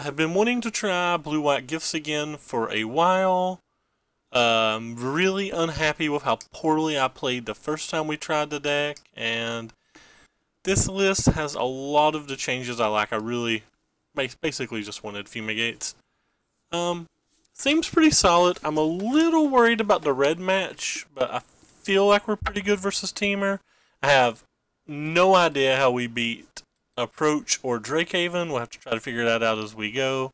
I have been wanting to try Blue-White Gifts again for a while. Really unhappy with how poorly I played the first time we tried the deck, and this list has a lot of the changes I like. I really basically just wanted Fumigates. Seems pretty solid. I'm a little worried about the red match, but I feel like we're pretty good versus Teamer. I have no idea how we beat Approach or Drakehaven. We'll have to try to figure that out as we go.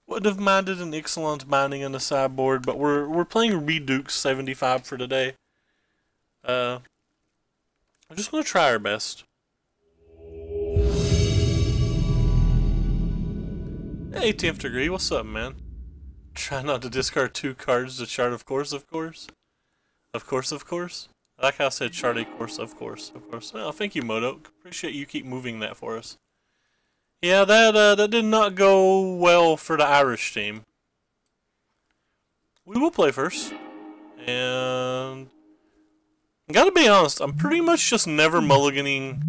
Would have minded an Ixalan's Binding in the sideboard, but we're playing Redux 75 for today. I'm just going to try our best. Hey, 10th Degree, what's up, man? Try not to discard 2 cards to chart, of course, of course. Of course, of course. I like how I said chart a course, of course, of course. Oh, thank you, Modo. Appreciate you keep moving that for us. Yeah, that did not go well for the Irish team. We will play first. And gotta be honest, I'm pretty much just never mulliganing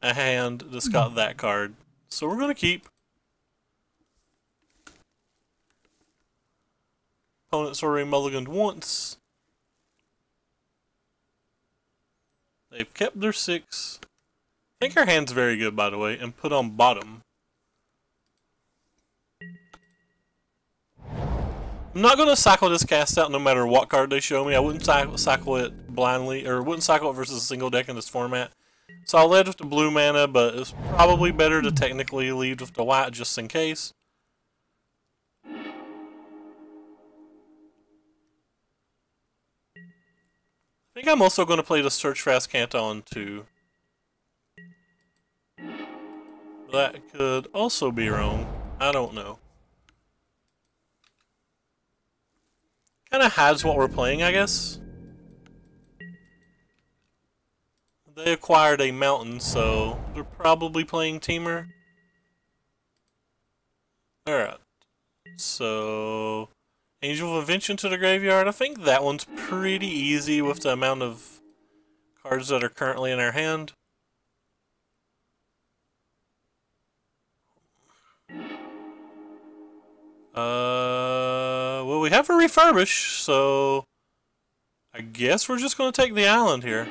a hand that's got that card. So we're gonna keep. Opponent's already mulliganed once. They've kept their 6. I think our hand's very good, by the way, and put on bottom. I'm not going to cycle this cast out no matter what card they show me. I wouldn't cycle it blindly, or wouldn't cycle it versus a single deck in this format. So I'll lead with the blue mana, but it's probably better to technically lead with the white just in case. I think I'm also going to play the Search for Azcanta on 2. That could also be wrong. I don't know. Kind of hides what we're playing, I guess. They acquired a mountain, so they're probably playing Teamer. Alright. So Angel of Invention to the graveyard. I think that one's pretty easy with the amount of cards that are currently in our hand. Well, we have a refurbish, so I guess we're just going to take the island here.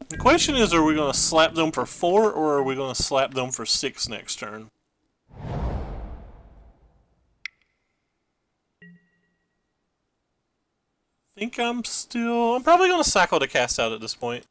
The question is, are we going to slap them for 4 or are we going to slap them for 6 next turn? I'm probably going to cycle to cast out at this point.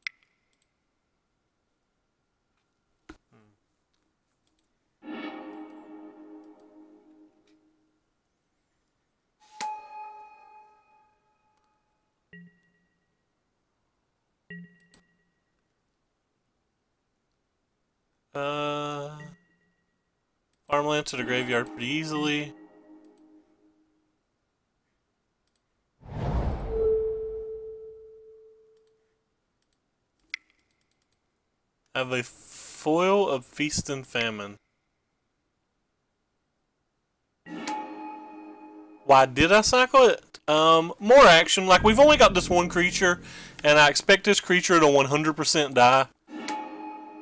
Farmland to the graveyard pretty easily. Have a foil of Feast and Famine. Why did I cycle it? More action. Like, we've only got this one creature, and I expect this creature to 100% die.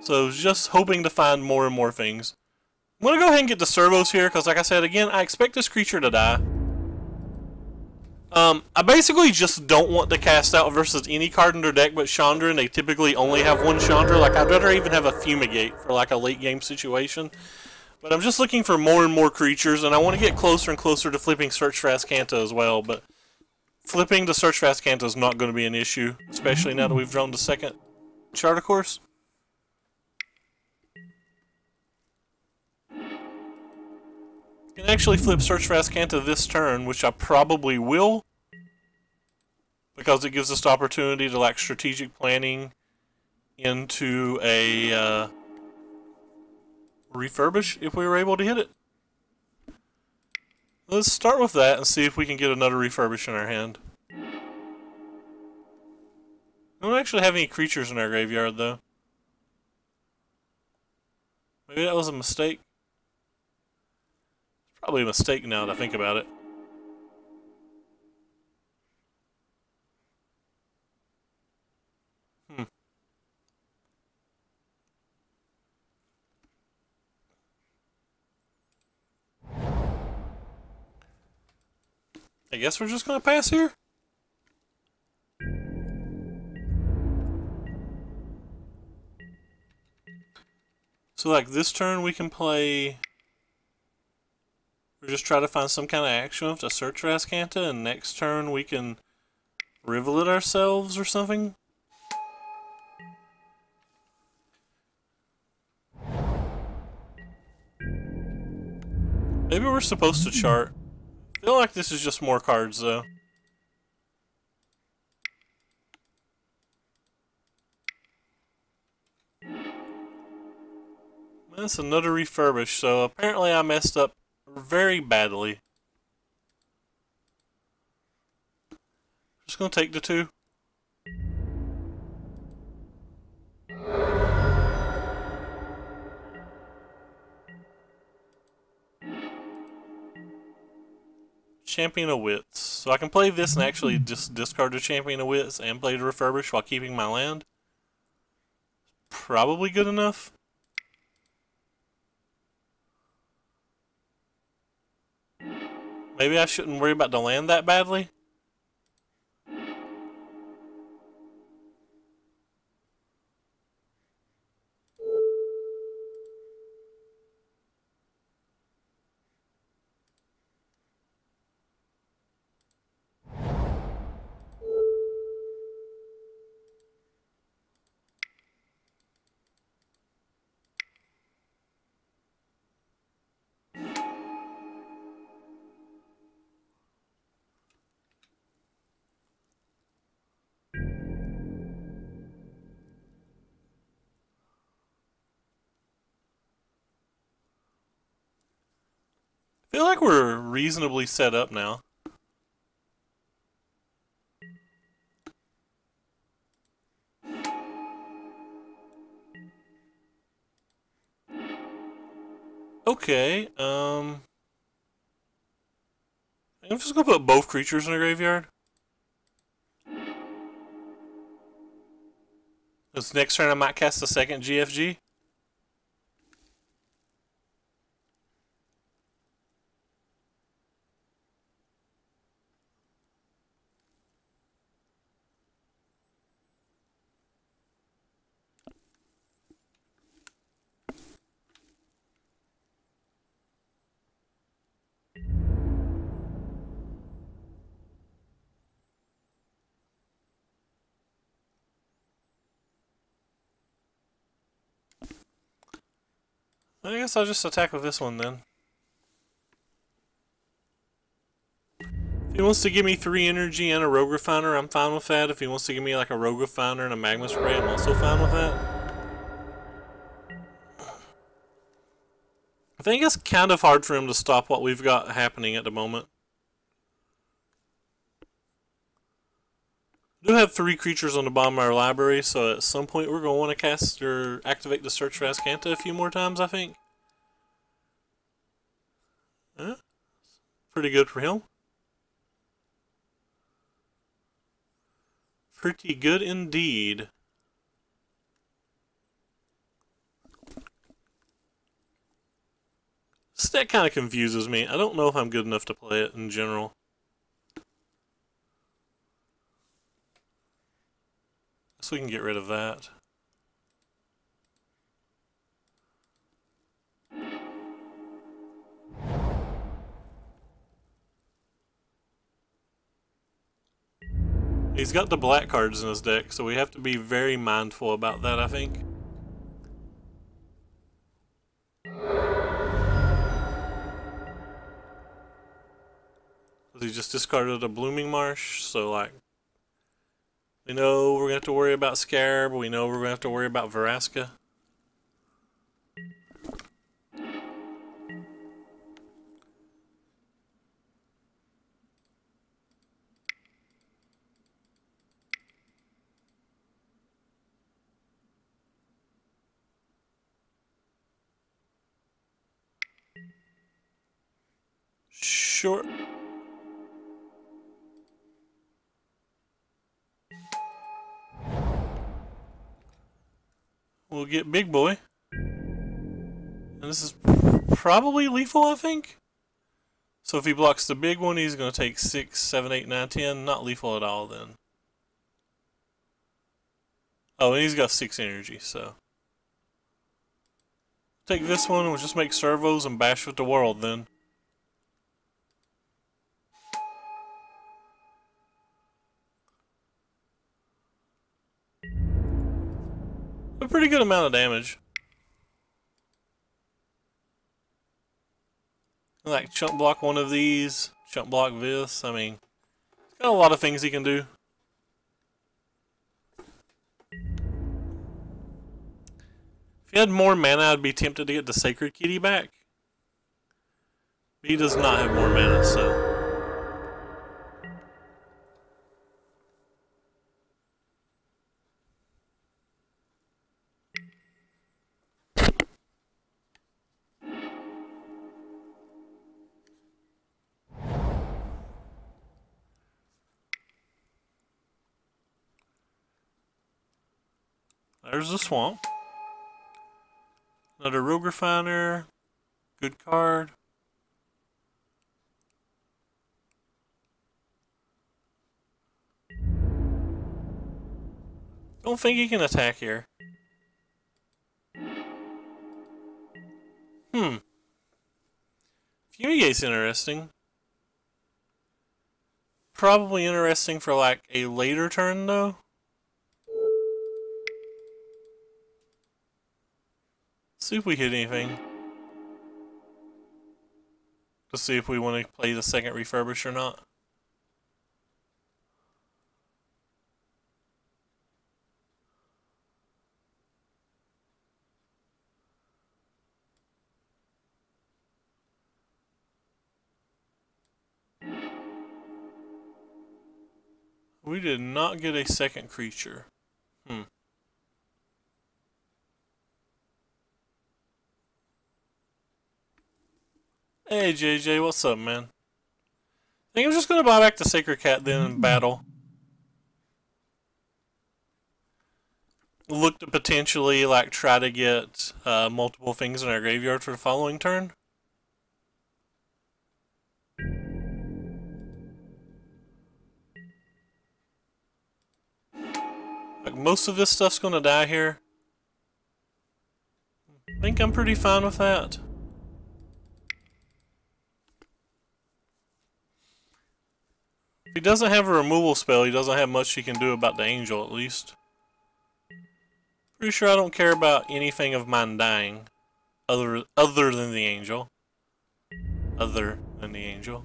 So, just hoping to find more and more things. I'm going to go ahead and get the servos here, because like I said, again, I expect this creature to die. I basically just don't want to cast out versus any card in their deck but Chandra, and they typically only have one Chandra. Like, I'd rather even have a Fumigate for like a late game situation. But I'm just looking for more and more creatures, and I want to get closer and closer to flipping Search for Azcanta as well, but flipping the Search for Azcanta is not going to be an issue, especially now that we've drawn the second Charter Course. I can actually flip Search for Azcanta this turn, which I probably will, because it gives us the opportunity to like strategic planning into a refurbish if we were able to hit it. Let's start with that and see if we can get another refurbish in our hand. We don't actually have any creatures in our graveyard though. Maybe that was a mistake. Probably a mistake now that I think about it. I guess we're just gonna pass here. So like this turn we can play, or just try to find some kind of action to search Rascanta, and next turn we can rival it ourselves or something. Maybe we're supposed to chart. I feel like this is just more cards though. That's another refurbish, so apparently I messed up very badly. Just gonna take the 2. Champion of Wits. So I can play this and actually just discard the Champion of Wits and play the refurbish while keeping my land. Probably good enough. Maybe I shouldn't worry about the land that badly. I feel like we're reasonably set up now. Okay, I'm just gonna put both creatures in the graveyard. This next turn I might cast a second GFG. I guess I'll just attack with this one then. If he wants to give me 3 energy and a Rogue Refiner, I'm fine with that. If he wants to give me like a Rogue Refiner and a Magma Spray, I'm also fine with that. I think it's kind of hard for him to stop what we've got happening at the moment. We do have 3 creatures on the bottom of our library, so at some point we're going to want to cast or activate the Search for Rascanta a few more times, I think. Pretty good for him. Pretty good indeed. This deck kind of confuses me. I don't know if I'm good enough to play it in general. So we can get rid of that. He's got the black cards in his deck, so we have to be very mindful about that, I think. He just discarded a Blooming Marsh, so like, we know we're going to have to worry about Scarab, we know we're going to have to worry about Vraska. Sure. We'll get Big Boy. And this is probably lethal, I think. So if he blocks the big one, he's going to take 6, 7, 8, 9, 10. Not lethal at all then. Oh, and he's got 6 energy, so. Take this one, we'll just make servos and bash with the world then. A pretty good amount of damage. Like chunk block one of these, chunk block this. I mean, he's got a lot of things he can do. If he had more mana, I'd be tempted to get the Sacred Kitty back. But he does not have more mana, so. There's the swamp. Another Rogue Refiner. Good card. Don't think he can attack here. Fumigate's interesting. Probably interesting for like a later turn though. See if we hit anything. To see if we want to play the second refurbish or not. We did not get a second creature. Hey JJ, what's up, man? I think I'm just gonna buy back the Sacred Cat then in battle. Look to potentially like try to get multiple things in our graveyard for the following turn. Like most of this stuff's gonna die here. I think I'm pretty fine with that. If he doesn't have a removal spell, he doesn't have much he can do about the angel, at least. Pretty sure I don't care about anything of mine dying. Other than the angel. Other than the angel.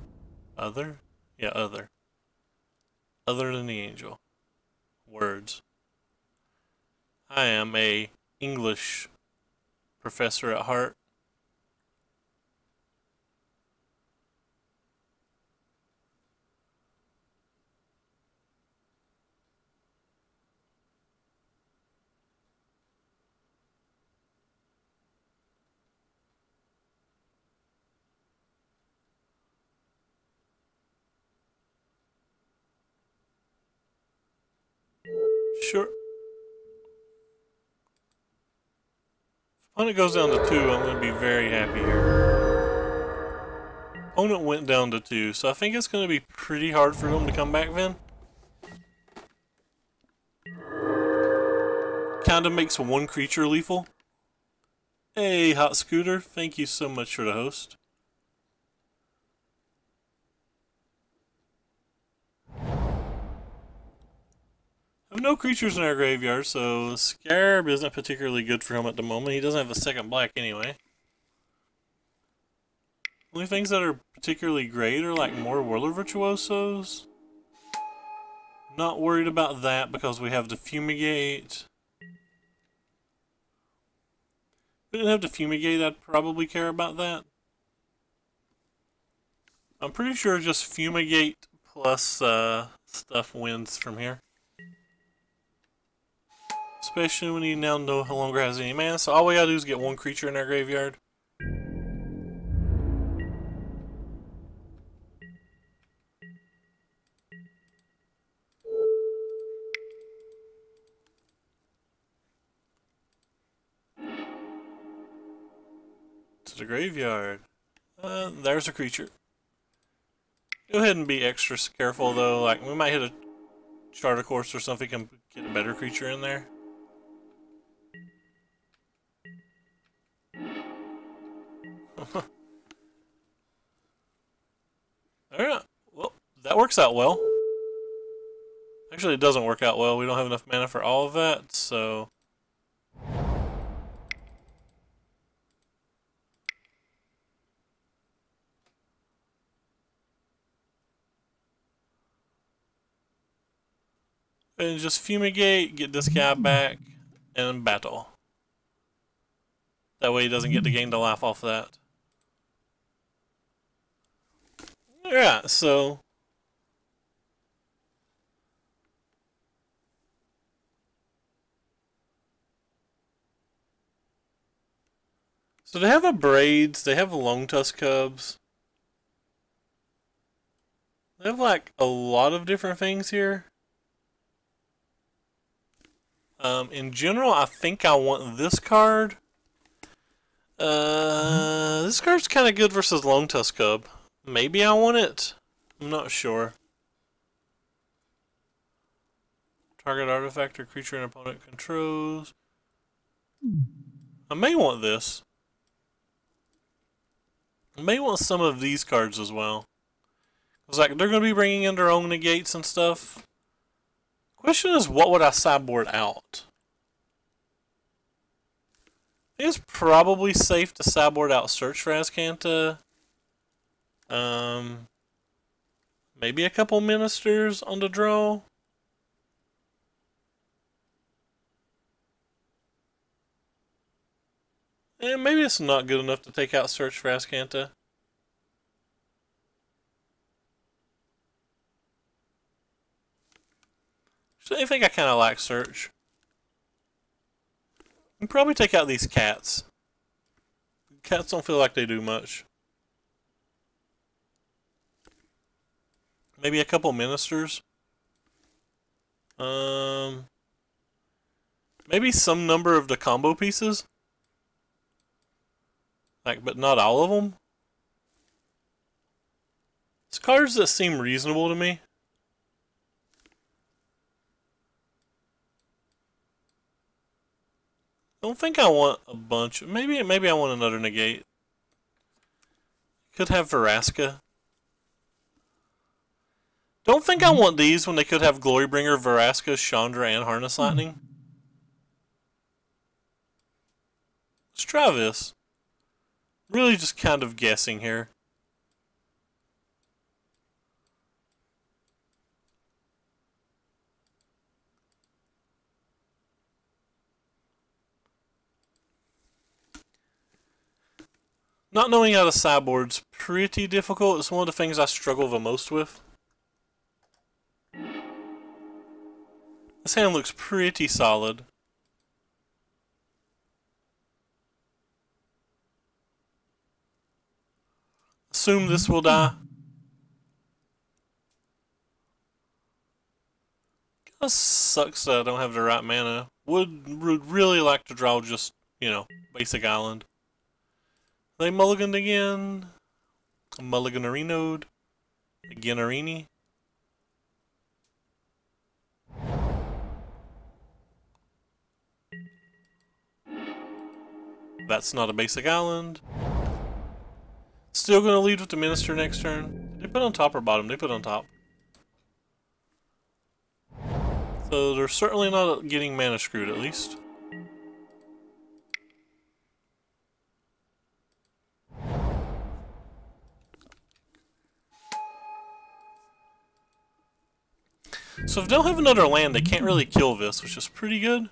Other? Yeah, other. Other than the angel. Words. I am a English professor at heart. Sure. If opponent goes down to 2, I'm going to be very happy here. Opponent went down to 2, so I think it's going to be pretty hard for him to come back then. Kinda makes one creature lethal. Hey, Hot Scooter, thank you so much for the host. I have no creatures in our graveyard, so Scarab isn't particularly good for him at the moment. He doesn't have a second black anyway. Only things that are particularly great are like more Whirler Virtuosos. Not worried about that because we have the Fumigate. If we didn't have the Fumigate, I'd probably care about that. I'm pretty sure just Fumigate plus stuff wins from here. Especially when he now no longer has any mana, so all we gotta do is get one creature in our graveyard. To the graveyard. There's a creature. Go ahead and be extra careful though, like we might hit a charter course or something and get a better creature in there. Alright, well, that works out well. Actually, it doesn't work out well. We don't have enough mana for all of that, so... And just fumigate, get this guy back, and battle. That way he doesn't get to gain the life off that. Alright, so... So they have Abrades, they have Longtusk Cubs. They have like a lot of different things here. In general, I think I want this card. This card's kind of good versus Longtusk Cub. Maybe I want it. I'm not sure. Target artifact or creature an opponent controls. I may want this. I may want some of these cards as well. It's like they're going to be bringing in their own negates and stuff. Question is, what would I sideboard out? I think it's probably safe to sideboard out Search for Azcanta. Maybe a couple Ministers on the draw. And maybe it's not good enough to take out Search for Azcanta. So I think I kind of like Search. You can probably take out these cats. Cats don't feel like they do much. Maybe a couple Ministers. Maybe some number of the combo pieces. Like, but not all of them. It's cards that seem reasonable to me. I don't think I want a bunch. Maybe I want another negate. Could have Vraska. Don't think I want these when they could have Glorybringer, Vraska, Chandra, and Harness Lightning. Let's try this. Really just kind of guessing here. Not knowing how to sideboard's pretty difficult. It's one of the things I struggle the most with. This hand looks pretty solid. Assume this will die. Kinda sucks that I don't have the right mana. Would really like to draw just, you know, basic island. They mulliganed again. Mulliganarinoed. Againarini. That's not a basic island. Still gonna lead with the Minister next turn. Did they put on top or bottom? They put on top. So they're certainly not getting mana screwed at least. So if they don't have another land, they can't really kill this, which is pretty good.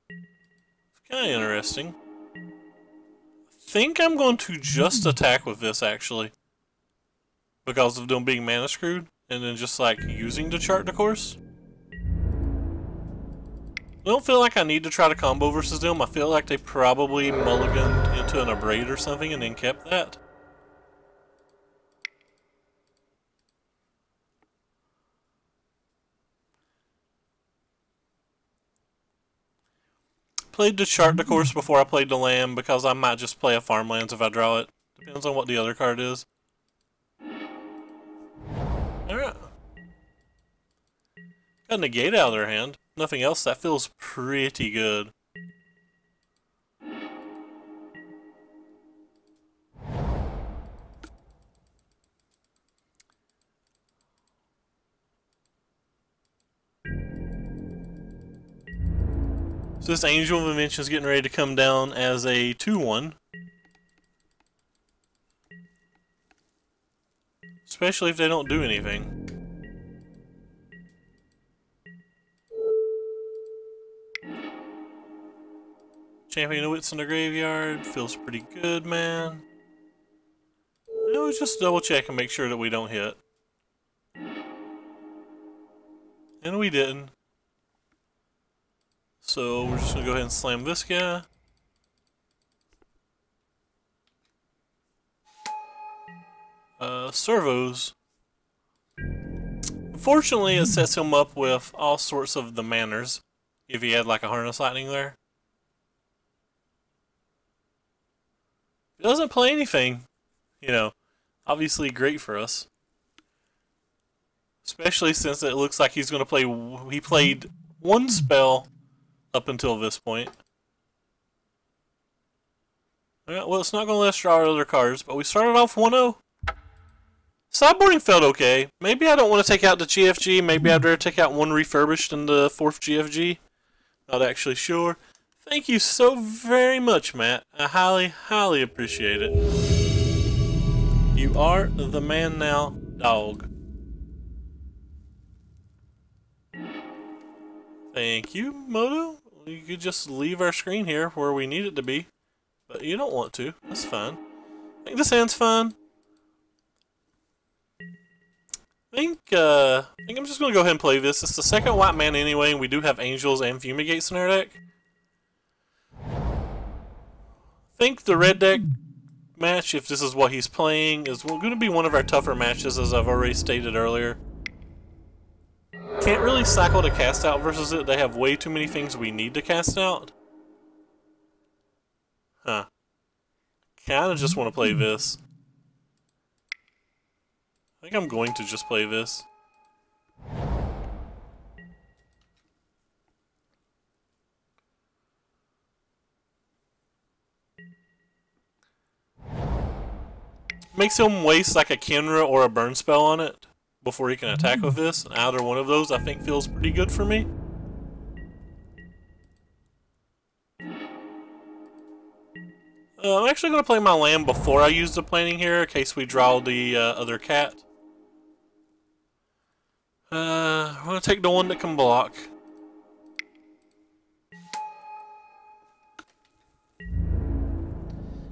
It's kind of interesting. I think I'm going to just attack with this, actually. Because of them being mana screwed, and then just like using the chart to course. I don't feel like I need to try to combo versus them. I feel like they probably mulliganed into an Abrade or something and then kept that. Played the chart, of course, before I played the land because I might just play a farmlands if I draw it. Depends on what the other card is. Alright. Got a negate out of their hand. Nothing else. That feels pretty good. So this Angel of Invention is getting ready to come down as a 2/1. Especially if they don't do anything. Champion of Wits in the graveyard. Feels pretty good, man. Let's just double check and make sure that we don't hit. And we didn't. So we're just going to go ahead and slam this guy. Servos. Unfortunately, it sets him up with all sorts of the manners if he had like a Harness Lightning there. It doesn't play anything, you know, obviously great for us. Especially since it looks like he's going to play, he played one spell up until this point. Alright, well, it's not going to let us draw our other cards, but we started off 1-0. Sideboarding felt okay. Maybe I don't want to take out the GFG. Maybe I'd rather take out one refurbished in the 4th GFG. Not actually sure. Thank you so very much, Matt. I highly, highly appreciate it. You are the man now, dog. Thank you, Moto. You could just leave our screen here where we need it to be. But you don't want to. That's fine. I think this hand's fine. I think I'm just going to go ahead and play this. It's the second white man anyway, and we do have Angels and Fumigates in our deck. I think the red deck match, if this is what he's playing, is going to be one of our tougher matches, as I've already stated earlier. Can't really cycle to cast out versus it. They have way too many things we need to cast out. Huh. Kinda just want to play this. I think I'm going to just play this. Makes him waste like a Kenra or a burn spell on it before he can attack with this. And either one of those I think feels pretty good for me. I'm actually going to play my land before I use the planning here in case we draw the other cat. I'm going to take the one that can block.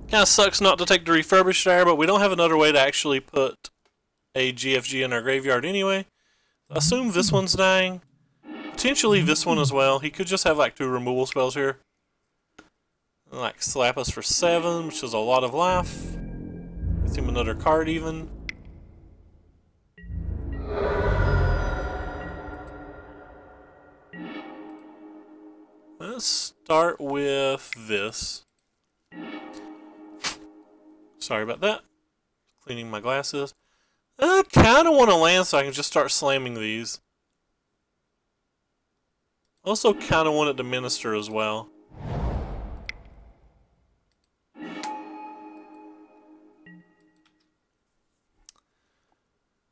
Kind of sucks not to take the refurbished there, but we don't have another way to actually put a GFG in our graveyard anyway. I assume this one's dying. Potentially this one as well. He could just have like 2 removal spells here. And like slap us for 7, which is a lot of life. Gets him another card even. Let's start with this. Sorry about that. Cleaning my glasses. I kind of want to land so I can just start slamming these. Also kind of wanted to minister as well.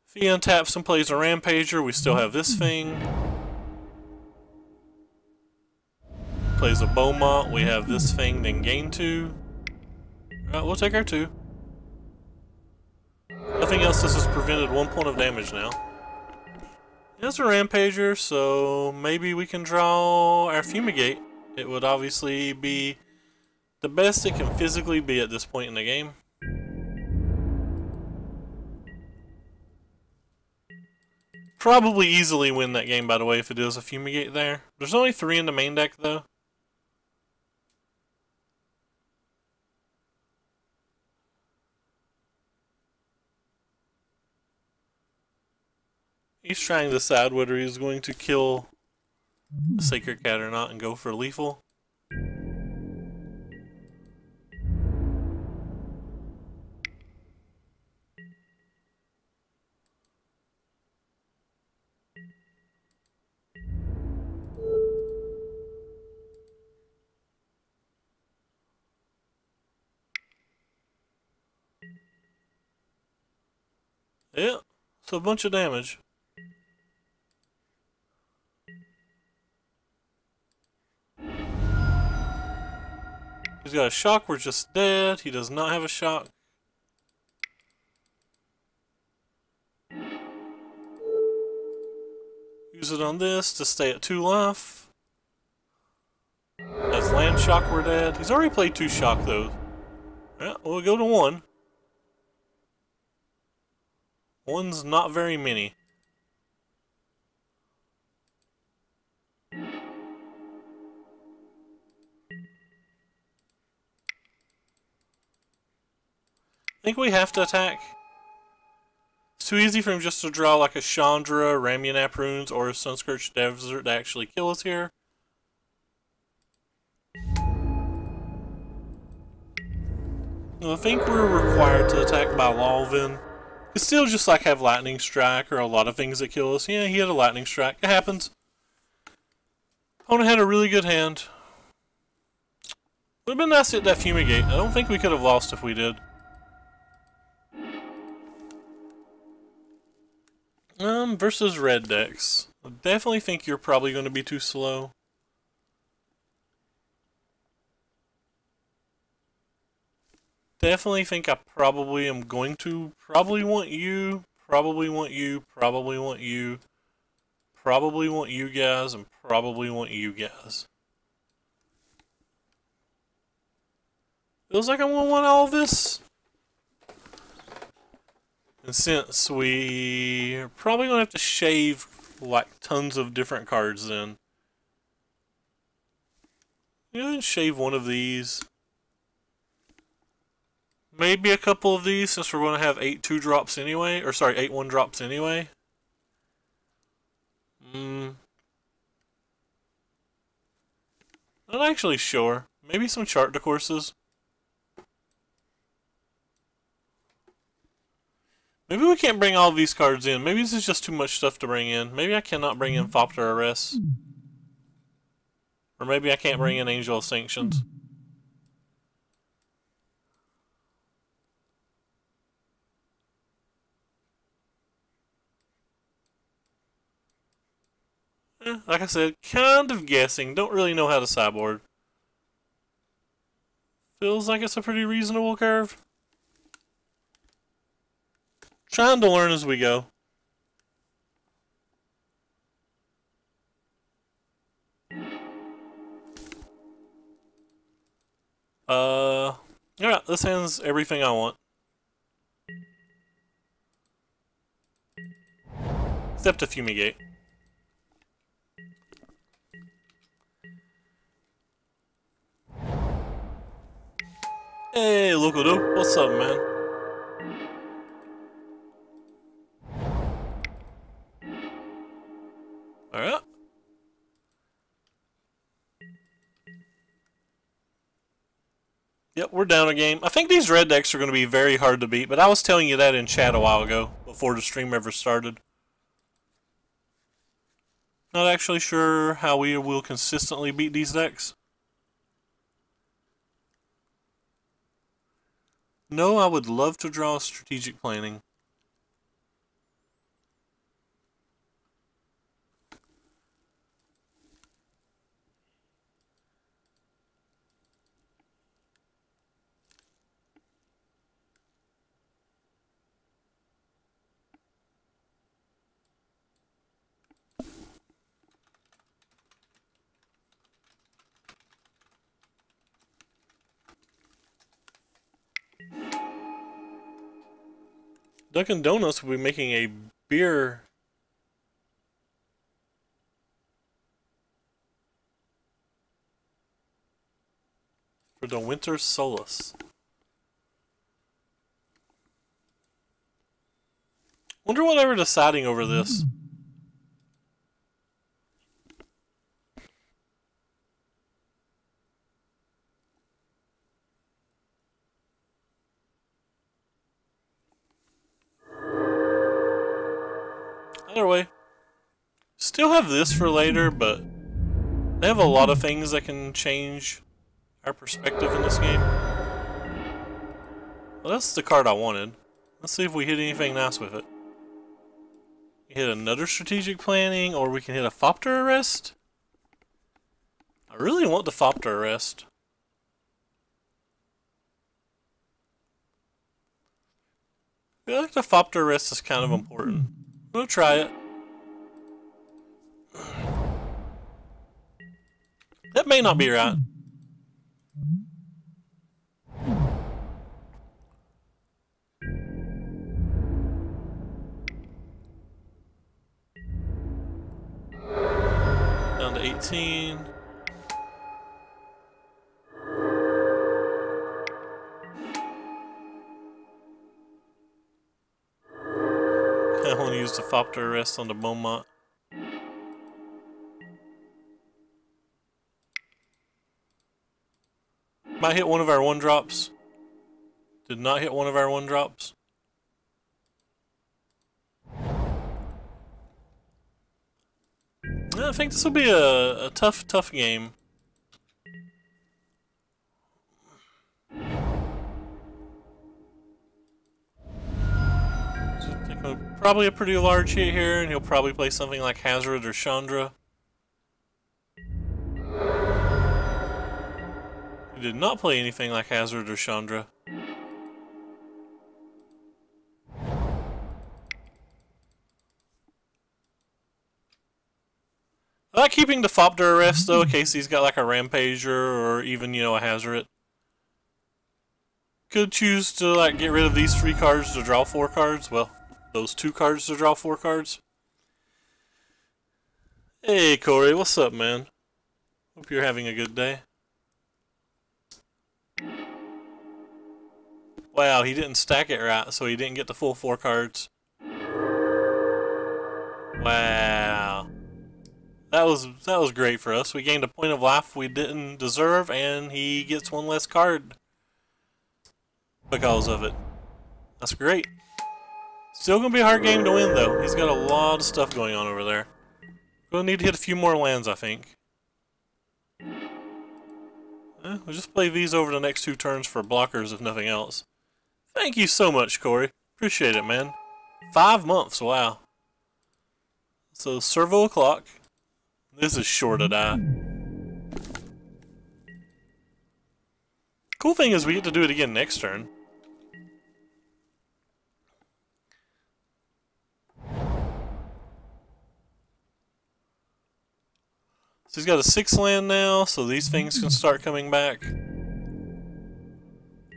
If he untaps and plays a Rampager, we still have this thing. Plays a Beaumont, we have this thing, then gain 2. Alright, we'll take our 2. Nothing else, this has prevented 1 point of damage now. It's a Rampager, so maybe we can draw our Fumigate. It would obviously be the best it can physically be at this point in the game. Probably easily win that game, by the way, if it is a Fumigate there. There's only 3 in the main deck, though. He's trying to decide whether he's going to kill the Sacred Cat or not and go for lethal. Yeah, it's a bunch of damage. He's got a shock, we're just dead. He does not have a shock. Use it on this to stay at 2 life. As land shock, we're dead. He's already played 2 shock though. Yeah, we'll go to 1. 1's not very many. I think we have to attack. It's too easy for him just to draw like a Chandra, Ramyanap runes, or a Sunscorched Desert to actually kill us here. I think we're required to attack by Lolvin. It's still just like have Lightning Strike or a lot of things that kill us. Yeah, he had a Lightning Strike. It happens. Opponent had a really good hand. Would have been nice to hit that Fumigate. I don't think we could have lost if we did. Versus red decks. I definitely think you're probably going to be too slow. Definitely think I probably am going to probably want you, probably want you, probably want you, probably want you guys, and probably want you guys. Feels like I'm going to want all of this. And since we're probably going to have to shave like tons of different cards then. You know, shave one of these. Maybe a couple of these since we're going to have 8 2-drops anyway. Or sorry, 8 1-drops anyway. Not actually sure. Maybe some chart decourses. Maybe we can't bring all of these cards in. Maybe this is just too much stuff to bring in. Maybe I cannot bring in Thopter Arrest. Or maybe I can't bring in Angel of Sanctions. Like I said, kind of guessing. Don't really know how to sideboard. Feels like it's a pretty reasonable curve. Trying to learn as we go. Yeah, this hand's everything I want. Except a Fumigate. Hey, Locodo, what's up, man? Alright. Yep, we're down a game. I think these red decks are going to be very hard to beat, but I was telling you that in chat a while ago, before the stream ever started. Not actually sure how we will consistently beat these decks. No, I would love to draw strategic planning. Dunkin' Donuts will be making a beer for the Winter Solace. Wonder what they were deciding over this. Either way, still have this for later, but they have a lot of things that can change our perspective in this game. Well, that's the card I wanted. Let's see if we hit anything nice with it. Hit another strategic planning, or we can hit a Thopter arrest. I really want the Thopter arrest. I feel like the Thopter arrest is kind of important. I'm gonna try it. That may not be right. Down to 18. I want to use the Thopter arrest on the Beaumont. Might hit one of our 1-drops. Did not hit one of our 1-drops. I think this will be a tough game. Probably a pretty large hit here, and he'll probably play something like Hazoret or Chandra. He did not play anything like Hazoret or Chandra. I like keeping the Thopter arrest though, in case he's got like a Rampager or even, you know, a Hazoret. Could choose to like get rid of these 3 cards to draw 4 cards. Well, those 2 cards to draw 4 cards. Hey Corey, what's up, man? Hope you're having a good day. Wow, he didn't stack it right, so he didn't get the full 4 cards. Wow. That was great for us. We gained a point of life we didn't deserve, and he gets 1 less card because of it. That's great. Still gonna be a hard game to win though. He's got a lot of stuff going on over there. We'll need to hit a few more lands, I think. We'll just play these over the next 2 turns for blockers, if nothing else. Thank you so much, Corey. Appreciate it, man. 5 months, wow. So, servo o'clock. This is sure to die. Cool thing is we get to do it again next turn. So he's got a 6 land now, so these things can start coming back.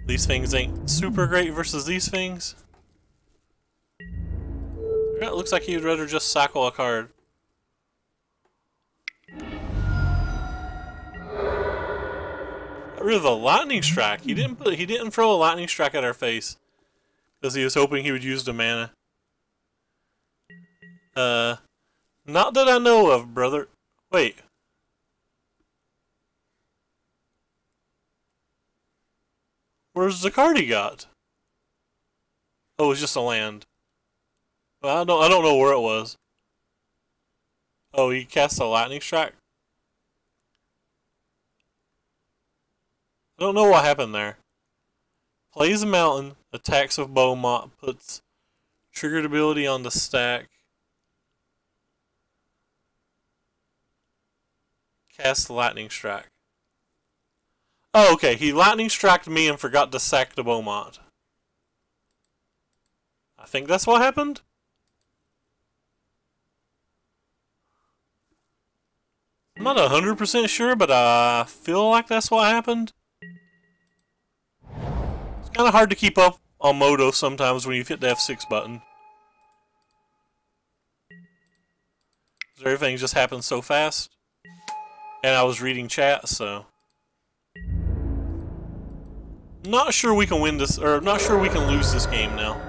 These things ain't super great versus these things. Yeah, it looks like he would rather just cycle a card. Got rid of the lightning strike. He didn't throw a lightning strike at our face because he was hoping he would use the mana. Not that I know of, brother. Wait. Where's the card he got? Oh, it was just a land. Well, I don't know where it was. Oh, he cast a lightning strike. I don't know what happened there. Plays a mountain, attacks with Beaumont, puts triggered ability on the stack. Cast lightning strike. Oh, okay. He lightning striked me and forgot to sack the Beaumont. I think that's what happened. I'm not 100% sure, but I feel like that's what happened. It's kind of hard to keep up on Moto sometimes when you hit the F6 button. Everything just happens so fast. And I was reading chat, so... Not sure we can win this, or not sure we can lose this game now.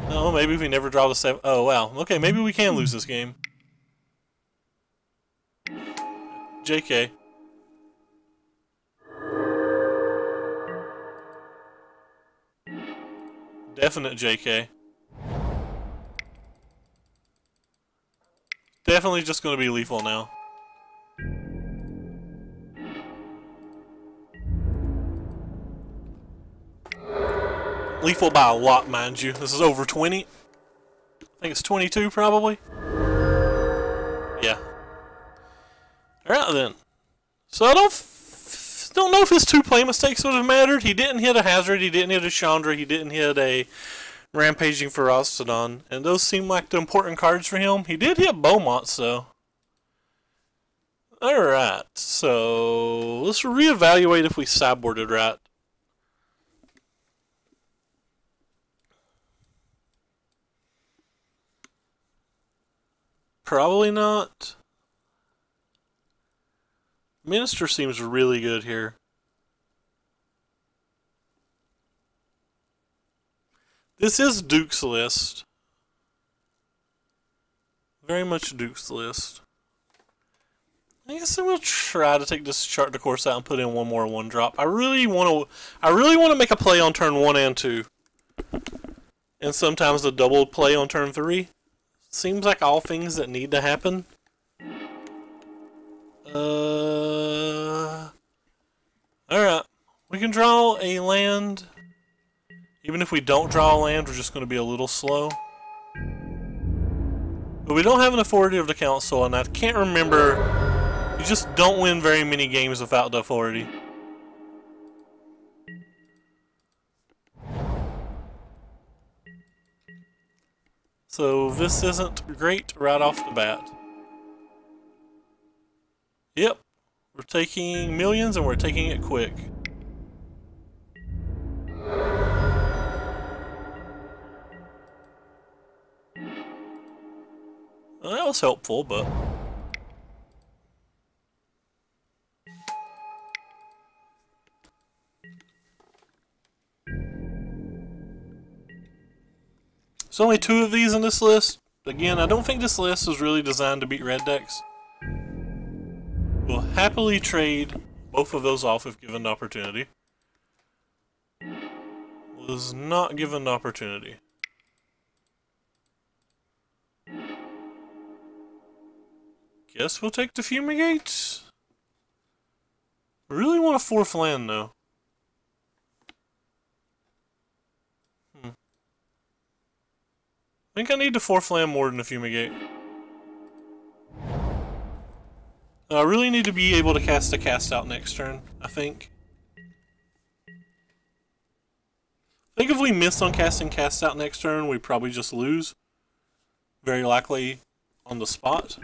No, maybe if we never draw the 7... Oh, wow. Okay, maybe we can lose this game. JK. Definite JK. Definitely just going to be lethal now. Lethal by a lot, mind you. This is over 20. I think it's 22 probably. Yeah. Alright then. So I don't know if his 2 play mistakes would have mattered. He didn't hit a Hazard, he didn't hit a Chandra, he didn't hit a Rampaging Ferocidon, and those seem like the important cards for him. He did hit Beaumont, though. Alright, so let's reevaluate if we sideboarded right. Probably not. Minister seems really good here. This is Duke's list. Very much Duke's list. I guess I will try to take this chart to course out and put in one more 1-drop. I really want to make a play on turn 1 and 2. And sometimes a double play on turn 3. Seems like all things that need to happen. Alright. We can draw a land. Even if we don't draw a land, we're just going to be a little slow. But we don't have an authority of the council, and I can't remember. You just don't win very many games without the authority. So this isn't great right off the bat. Yep, we're taking millions and we're taking it quick. Well, that was helpful, but... There's only 2 of these in this list. Again, I don't think this list is really designed to beat red decks. We'll happily trade both of those off if given the opportunity. Was not given the opportunity. Guess we'll take the Fumigate. Really want a 4th land though. I think I need the 4th land more than the Fumigate. I really need to be able to cast a cast out next turn, I think. I think if we miss on casting cast out next turn, we probably just lose. Very likely on the spot.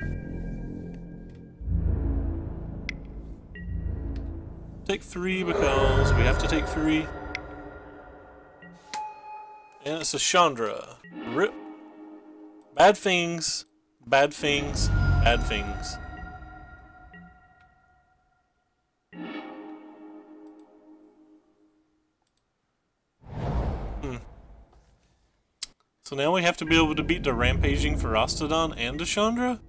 Take 3 because we have to take 3. And it's a Chandra. Rip. Bad things, bad things, bad things. So now we have to be able to beat the Rampaging Ferocidon and the Chandra?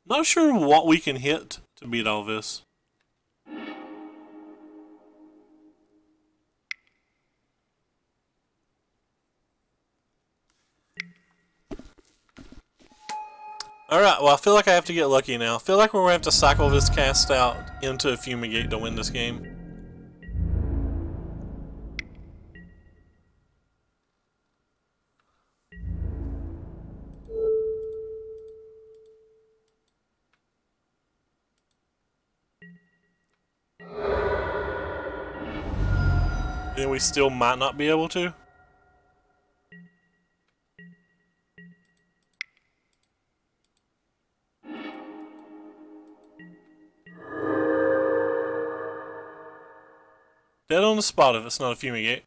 Not sure what we can hit to beat all this. Alright, well I feel like I have to get lucky now. I feel like we're going to have to cycle this cast out into a Fumigate to win this game. And we still might not be able to. Dead on the spot if it's not a Fumigate.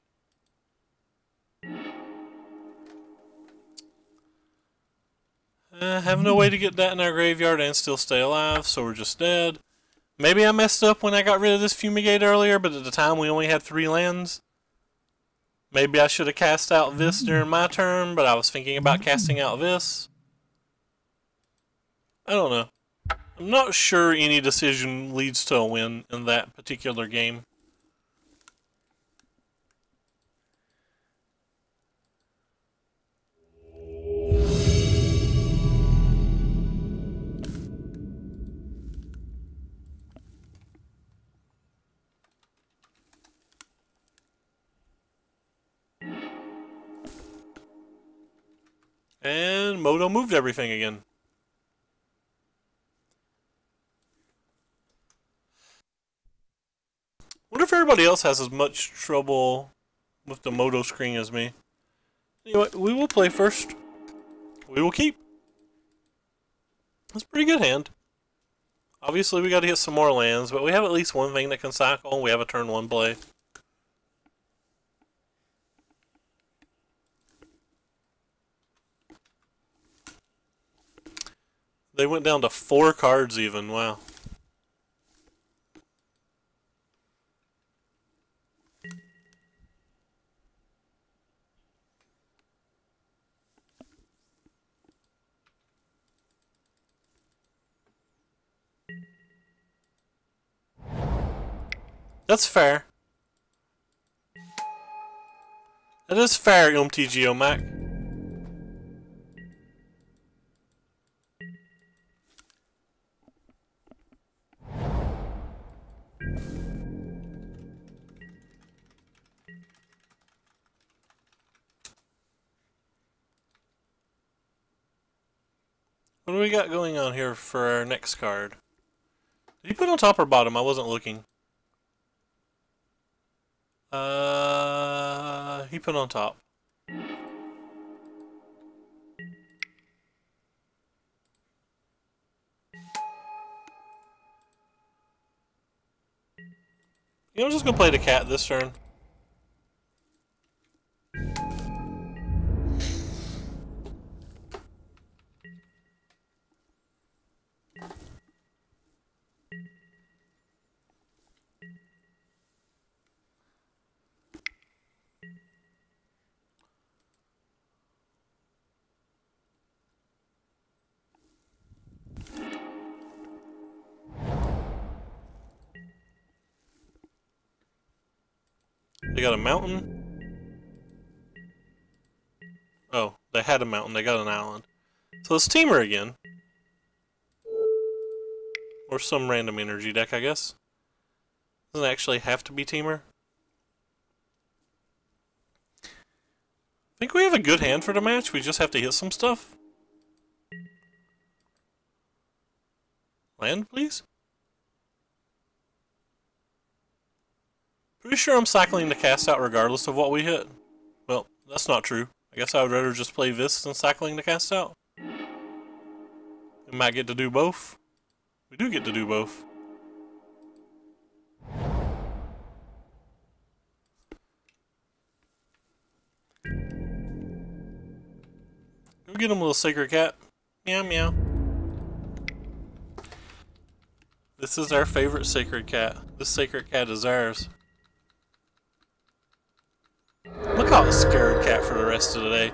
Have no way to get that in our graveyard and still stay alive, so we're just dead. Maybe I messed up when I got rid of this Fumigate earlier, but at the time we only had 3 lands. Maybe I should have cast out this during my turn, but I was thinking about casting out this. I don't know. I'm not sure any decision leads to a win in that particular game. Moto moved everything again. Wonder if everybody else has as much trouble with the Moto screen as me. Anyway, we will play first. We will keep. That's a pretty good hand. Obviously, we got to hit some more lands, but we have at least one thing that can cycle, and we have a turn 1 play. They went down to 4 cards even, wow. That's fair. That is fair, MTGO Mac. What do we got going on here for our next card? Did he put on top or bottom? I wasn't looking. He put on top. You know, I'm just gonna play the cat this turn. They got a mountain. Oh, they had a mountain. They got an island. So it's Temur again. Or some random energy deck, I guess. Doesn't actually have to be Temur. I think we have a good hand for the match. We just have to hit some stuff. Land, please. Pretty sure I'm cycling the cast out regardless of what we hit. Well, that's not true. I guess I would rather just play this than cycling the cast out. We might get to do both. We do get to do both. Go get him, little sacred cat. Meow meow. This is our favorite sacred cat. This sacred cat is ours. Look how scared cat for the rest of the day.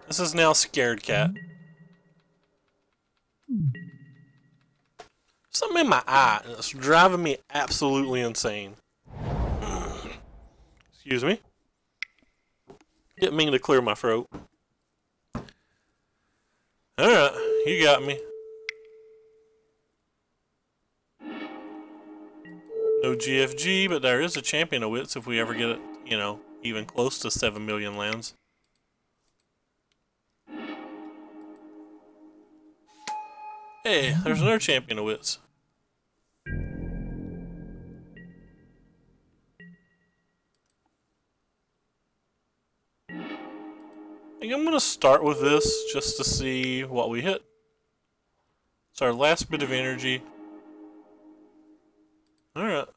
This is now scared cat. Something in my eye, and it's driving me absolutely insane. Excuse me. Didn't mean to clear my throat. Alright, you got me. No GFG, but there is a Champion of Wits if we ever get it, you know, even close to 7 million lands. Hey, there's another Champion of Wits. I think I'm going to start with this just to see what we hit. It's our last bit of energy. Alright.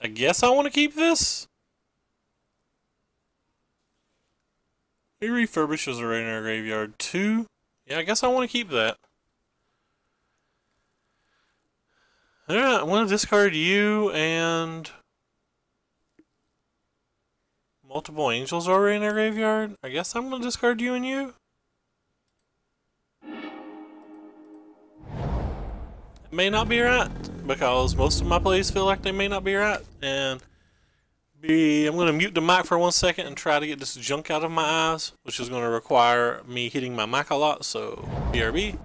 I guess I want to keep this. We refurbish as a right in our graveyard. 2. Yeah, I guess I want to keep that. Alright, I want to discard you and multiple angels already in our graveyard. I guess I'm going to discard you and you. It may not be right, because most of my plays feel like they may not be right. And I'm going to mute the mic for 1 second and try to get this junk out of my eyes, which is going to require me hitting my mic a lot, so BRB.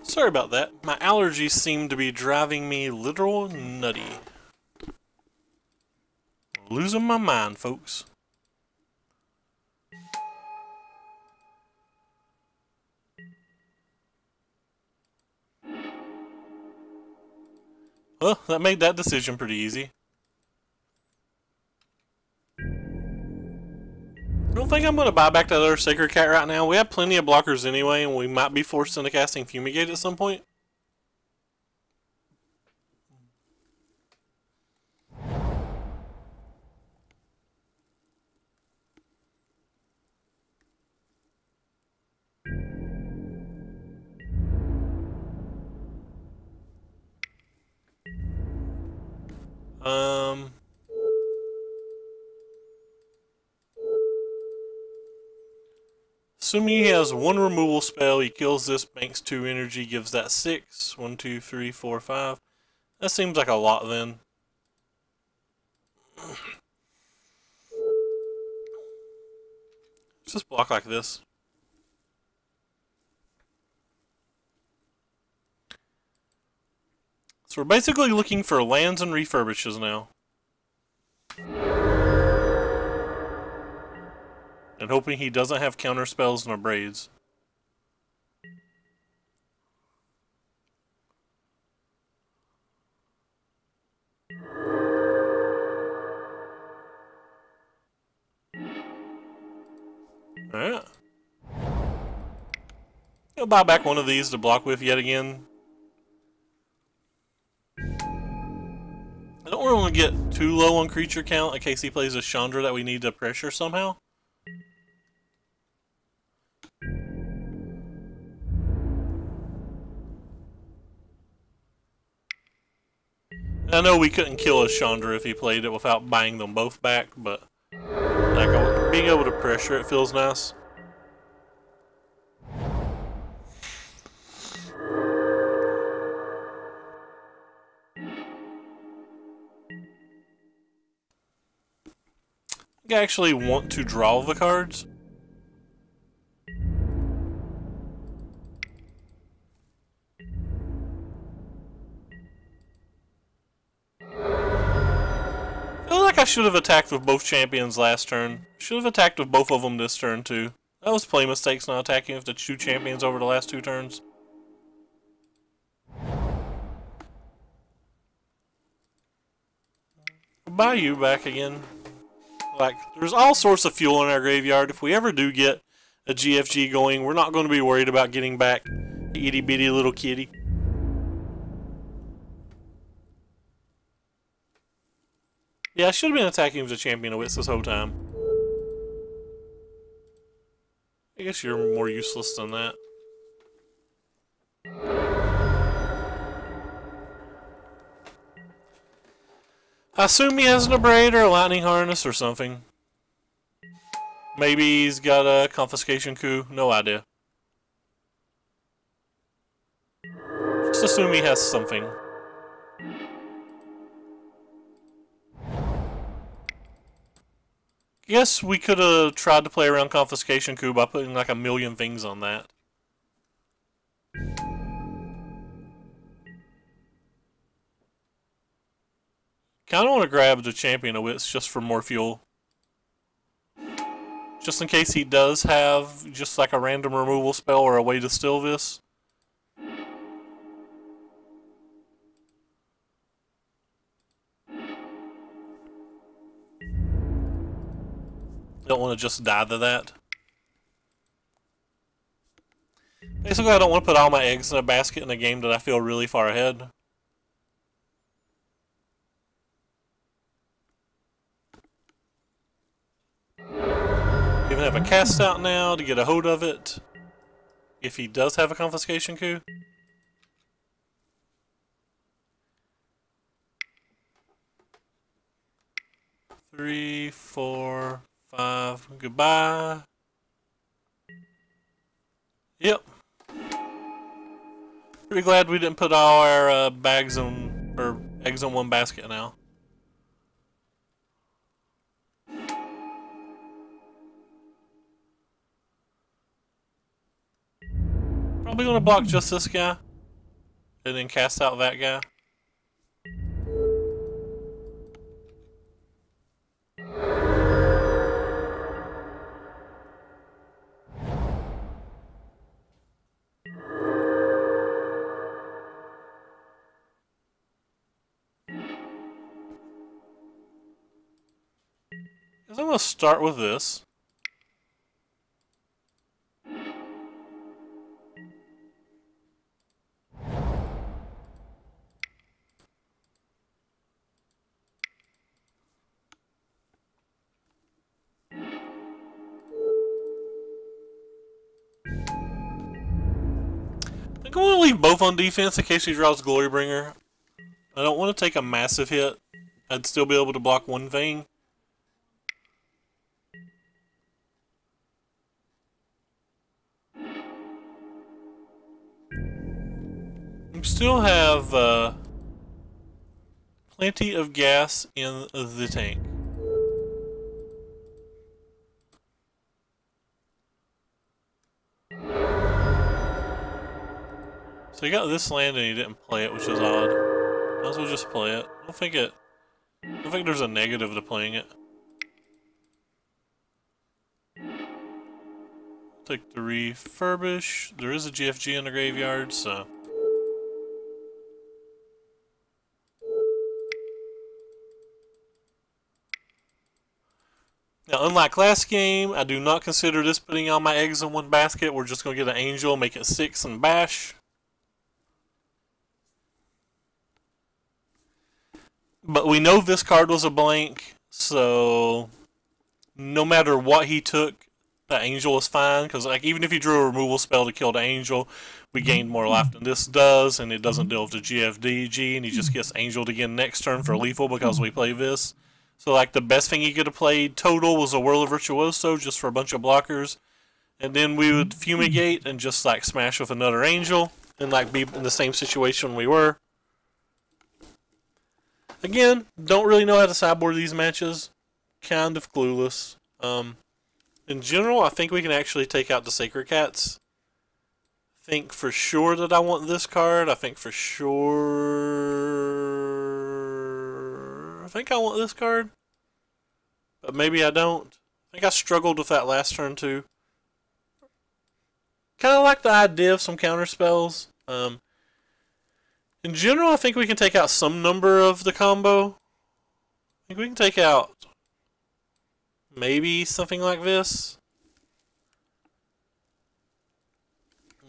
Sorry about that. My allergies seem to be driving me literal nutty. Losing my mind, folks. Well, that made that decision pretty easy. I don't think I'm going to buy back that other Sacred Cat right now. We have plenty of blockers anyway, and we might be forced into casting Fumigate at some point. Assuming he has one removal spell, he kills this, banks 2 energy, gives that 6. 1, 2, 3, 4, 5. That seems like a lot then. Just block like this. So we're basically looking for lands and refurbishes now. And hoping he doesn't have counter spells and abrades. Alright. I'll buy back one of these to block with yet again. I don't really want to get too low on creature count in case he plays a Chandra that we need to pressure somehow. I know we couldn't kill a Chandra if he played it without buying them both back, but like being able to pressure it feels nice. I actually want to draw the cards. I should have attacked with both champions last turn. Should have attacked with both of them this turn too. That was play mistakes not attacking with the 2 champions over the last 2 turns. I'll buy you back again. Like, there's all sorts of fuel in our graveyard. If we ever do get a GFG going, we're not going to be worried about getting back the itty bitty little kitty. Yeah, I should have been attacking with the Champion of Wits this whole time. I guess you're more useless than that. I assume he has an Abrade or a Lightning Harness or something. Maybe he's got a Confiscation Coup. No idea. Just assume he has something. Guess we could have tried to play around Confiscation Coup by putting like a million things on that. Kinda want to grab the Champion of Wits just for more fuel. Just in case he does have just like a random removal spell or a way to steal this. Don't want to just die to that. Basically, I don't want to put all my eggs in a basket in a game that I feel really far ahead. Even have a cast out now to get a hold of it. If he does have a Confiscation Coup. Three, 4, 5. Goodbye. Yep. Pretty glad we didn't put all our bags on, or eggs in one basket now. Probably gonna block just this guy. and then cast out that guy. I'm going to start with this. I'm going to leave both on defense in case he draws Glorybringer. I don't want to take a massive hit. I'd still be able to block one thing. We still have plenty of gas in the tank. So he got this land and he didn't play it, which is odd. Might as well just play it. I don't think there's a negative to playing it. Take the refurbish. There is a GFG in the graveyard, so. Now, unlike last game, I do not consider this putting all my eggs in one basket. We're just going to get an angel, make it 6, and bash. But we know this card was a blank, so no matter what he took, the angel is fine. Because like even if he drew a removal spell to kill the angel, we gained more life than this does, and it doesn't deal with the GFDG, and he just gets angeled again next turn for lethal because we play this. So like the best thing he could have played total was a Whirl of Virtuoso just for a bunch of blockers, and then we would fumigate and just like smash with another angel and like be in the same situation we were. Again, don't really know how to sideboard these matches. Kind of clueless. In general, I think we can actually take out the Sacred Cats. Think for sure that I want this card. I think for sure... I think I want this card. But maybe I don't. I think I struggled with that last turn too. Kind of like the idea of some counter spells. In general, I think we can take out some number of the combo. I think we can take out maybe something like this.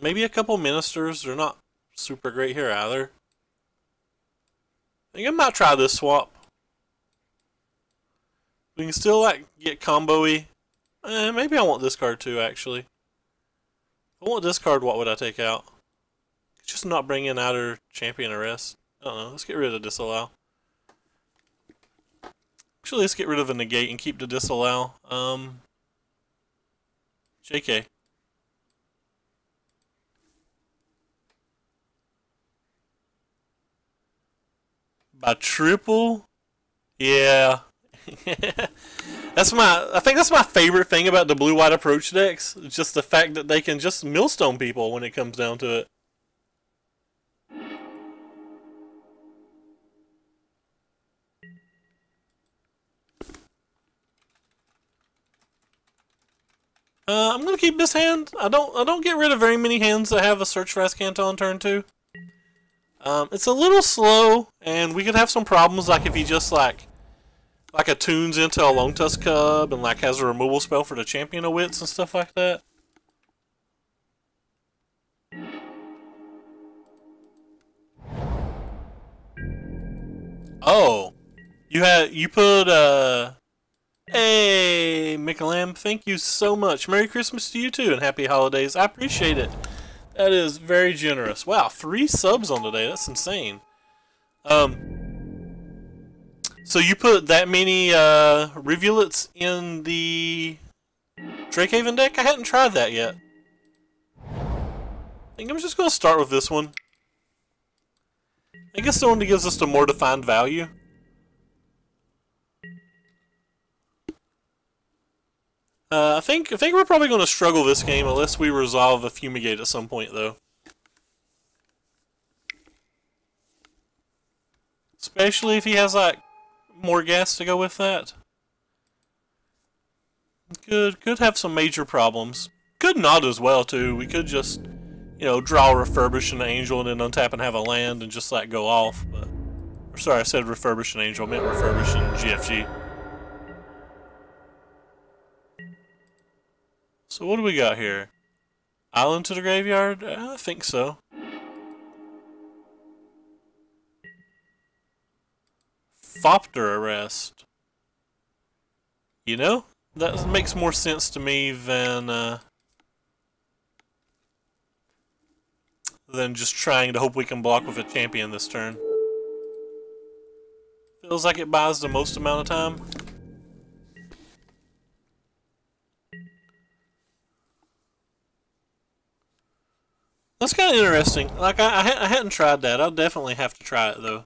Maybe a couple ministers. They're not super great here either. I think I might try this swap. We can still like get combo-y. Maybe I want this card too, actually. If I want this card, what would I take out? Just not bring in Outer Champion Arrest. I don't know. Let's get rid of Disallow. Actually, let's get rid of the Negate and keep the Disallow. JK. By triple? Yeah. I think that's my favorite thing about the blue-white approach decks. It's just the fact that they can just millstone people when it comes down to it. I'm gonna keep this hand. I don't get rid of very many hands that have a Search for Azcanta on turn 2. It's a little slow, and we could have some problems like if he just like attunes into a Lone Tusk Cub and like has a removal spell for the Champion of Wits and stuff like that. Oh, you put Hey, Mikalam, thank you so much. Merry Christmas to you too, and Happy Holidays. I appreciate it. That is very generous. Wow, 3 subs on today. That's insane. So you put that many Rivulets in the Drakehaven deck? I hadn't tried that yet. I think I'm just going to start with this one. I think it's the one that gives us the more defined value. I think we're probably going to struggle this game unless we resolve a Fumigate at some point, though. Especially if he has, like, more gas to go with that. Could have some major problems. Could not as well, too. We could just, you know, draw refurbish an angel and then untap and have a land and just let go off. But, or sorry, I said refurbish an angel. I meant refurbish an GFG. So what do we got here? Island to the graveyard? I think so. Thopter arrest. You know, that makes more sense to me than just trying to hope we can block with a champion this turn. Feels like it buys the most amount of time. That's kind of interesting. Like, I hadn't tried that. I'll definitely have to try it, though.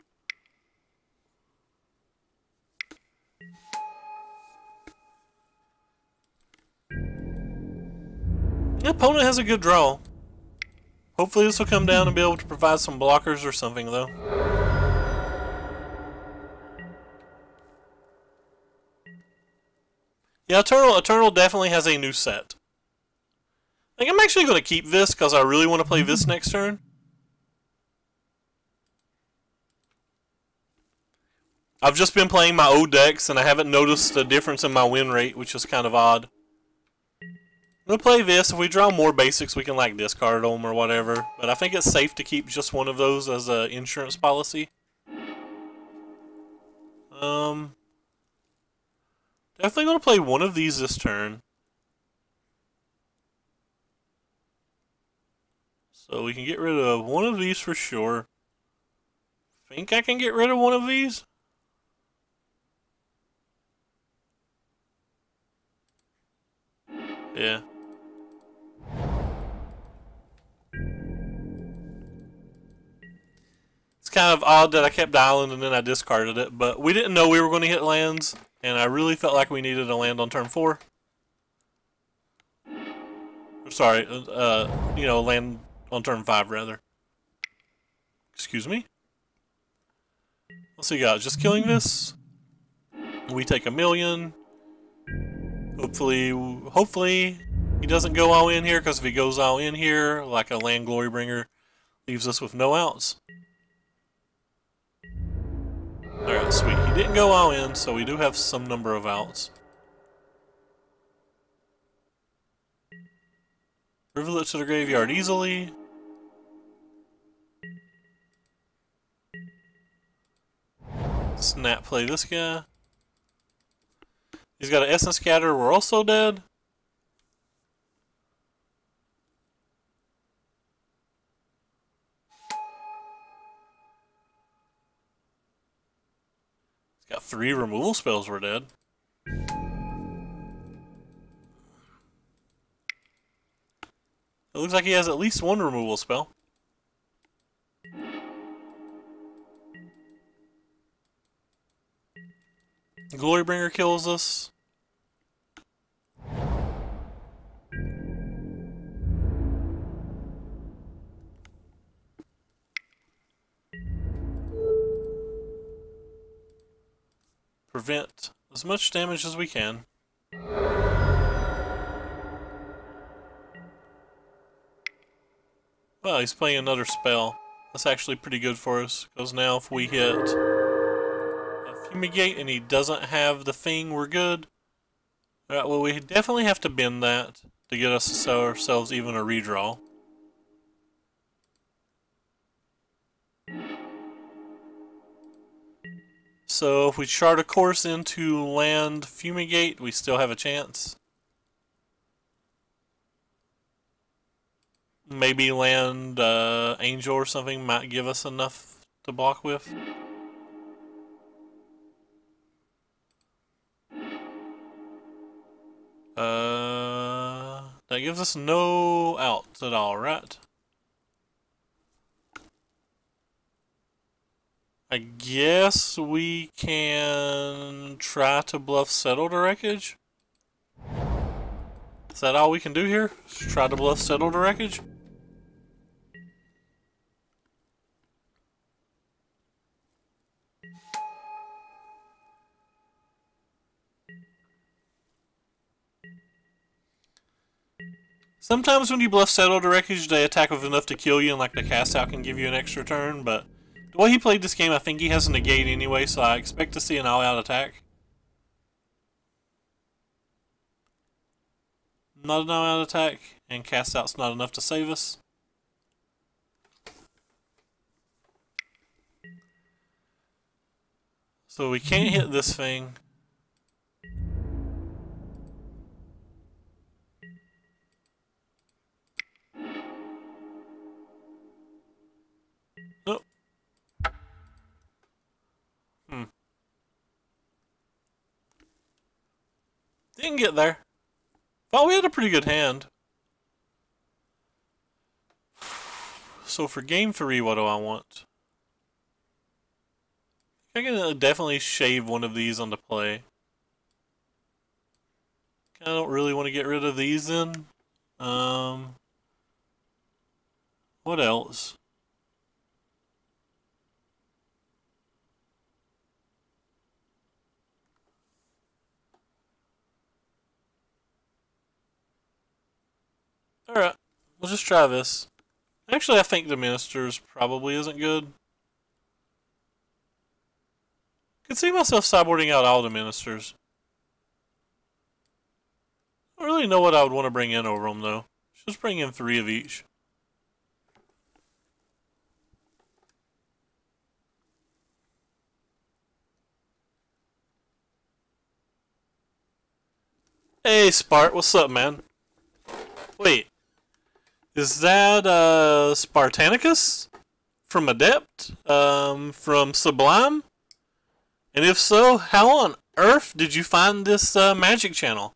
The opponent has a good draw. Hopefully this will come down and be able to provide some blockers or something, though. Yeah, Eternal definitely has a new set. I think I'm actually going to keep this because I really want to play this next turn. I've just been playing my old decks and I haven't noticed a difference in my win rate, which is kind of odd. We'll play this. If we draw more basics, we can like discard them or whatever. But I think it's safe to keep just one of those as an insurance policy. Definitely going to play one of these this turn. So we can get rid of one of these for sure. Think I can get rid of one of these? Yeah. It's kind of odd that I kept the island and then I discarded it, but we didn't know we were going to hit lands, and I really felt like we needed a land on turn 4. Sorry, you know, land on turn 5 rather. Excuse me. What's he got? Just killing this. We take 1,000,000. Hopefully he doesn't go all in here, because if he goes all in here, like a land Glorybringer, leaves us with no outs. Alright, sweet. He didn't go all in, so we do have some number of outs. Rivulet to the graveyard easily. Snap play this guy. He's got an Essence Scatter. We're also dead. He's got 3 removal spells. We're dead. It looks like he has at least 1 removal spell. Glorybringer kills us. Prevent as much damage as we can. Well, he's playing another spell. That's actually pretty good for us, because now if we hit a Fumigate and he doesn't have the thing, we're good. Alright, well, we definitely have to bend that to get us to sell ourselves even a redraw. So if we chart a course into land Fumigate, we still have a chance. Maybe land Angel or something might give us enough to block with. That gives us no outs at all, right? I guess we can try to bluff Settle the Wreckage. Is that all we can do here? Just try to bluff Settle the Wreckage? Sometimes when you bluff Settled Wreckage, they attack with enough to kill you, and like the cast out can give you an extra turn, but the way he played this game, I think he has a negate anyway, so I expect to see an all-out attack. Not an all-out attack, and cast out's not enough to save us. So we can't hit this thing. Nope. Didn't get there. Thought we had a pretty good hand. So for game 3, what do I want? I can definitely shave one of these onto play. I don't really want to get rid of these then. What else? Alright, we'll just try this. Actually, I think the Ministers probably isn't good. Could see myself sideboarding out all the Ministers. I don't really know what I would want to bring in over them, though. Just bring in 3 of each. Hey, Spart, what's up, man? Wait. Is that, Spartanicus? From Adept? From Sublime? And if so, how on earth did you find this, magic channel?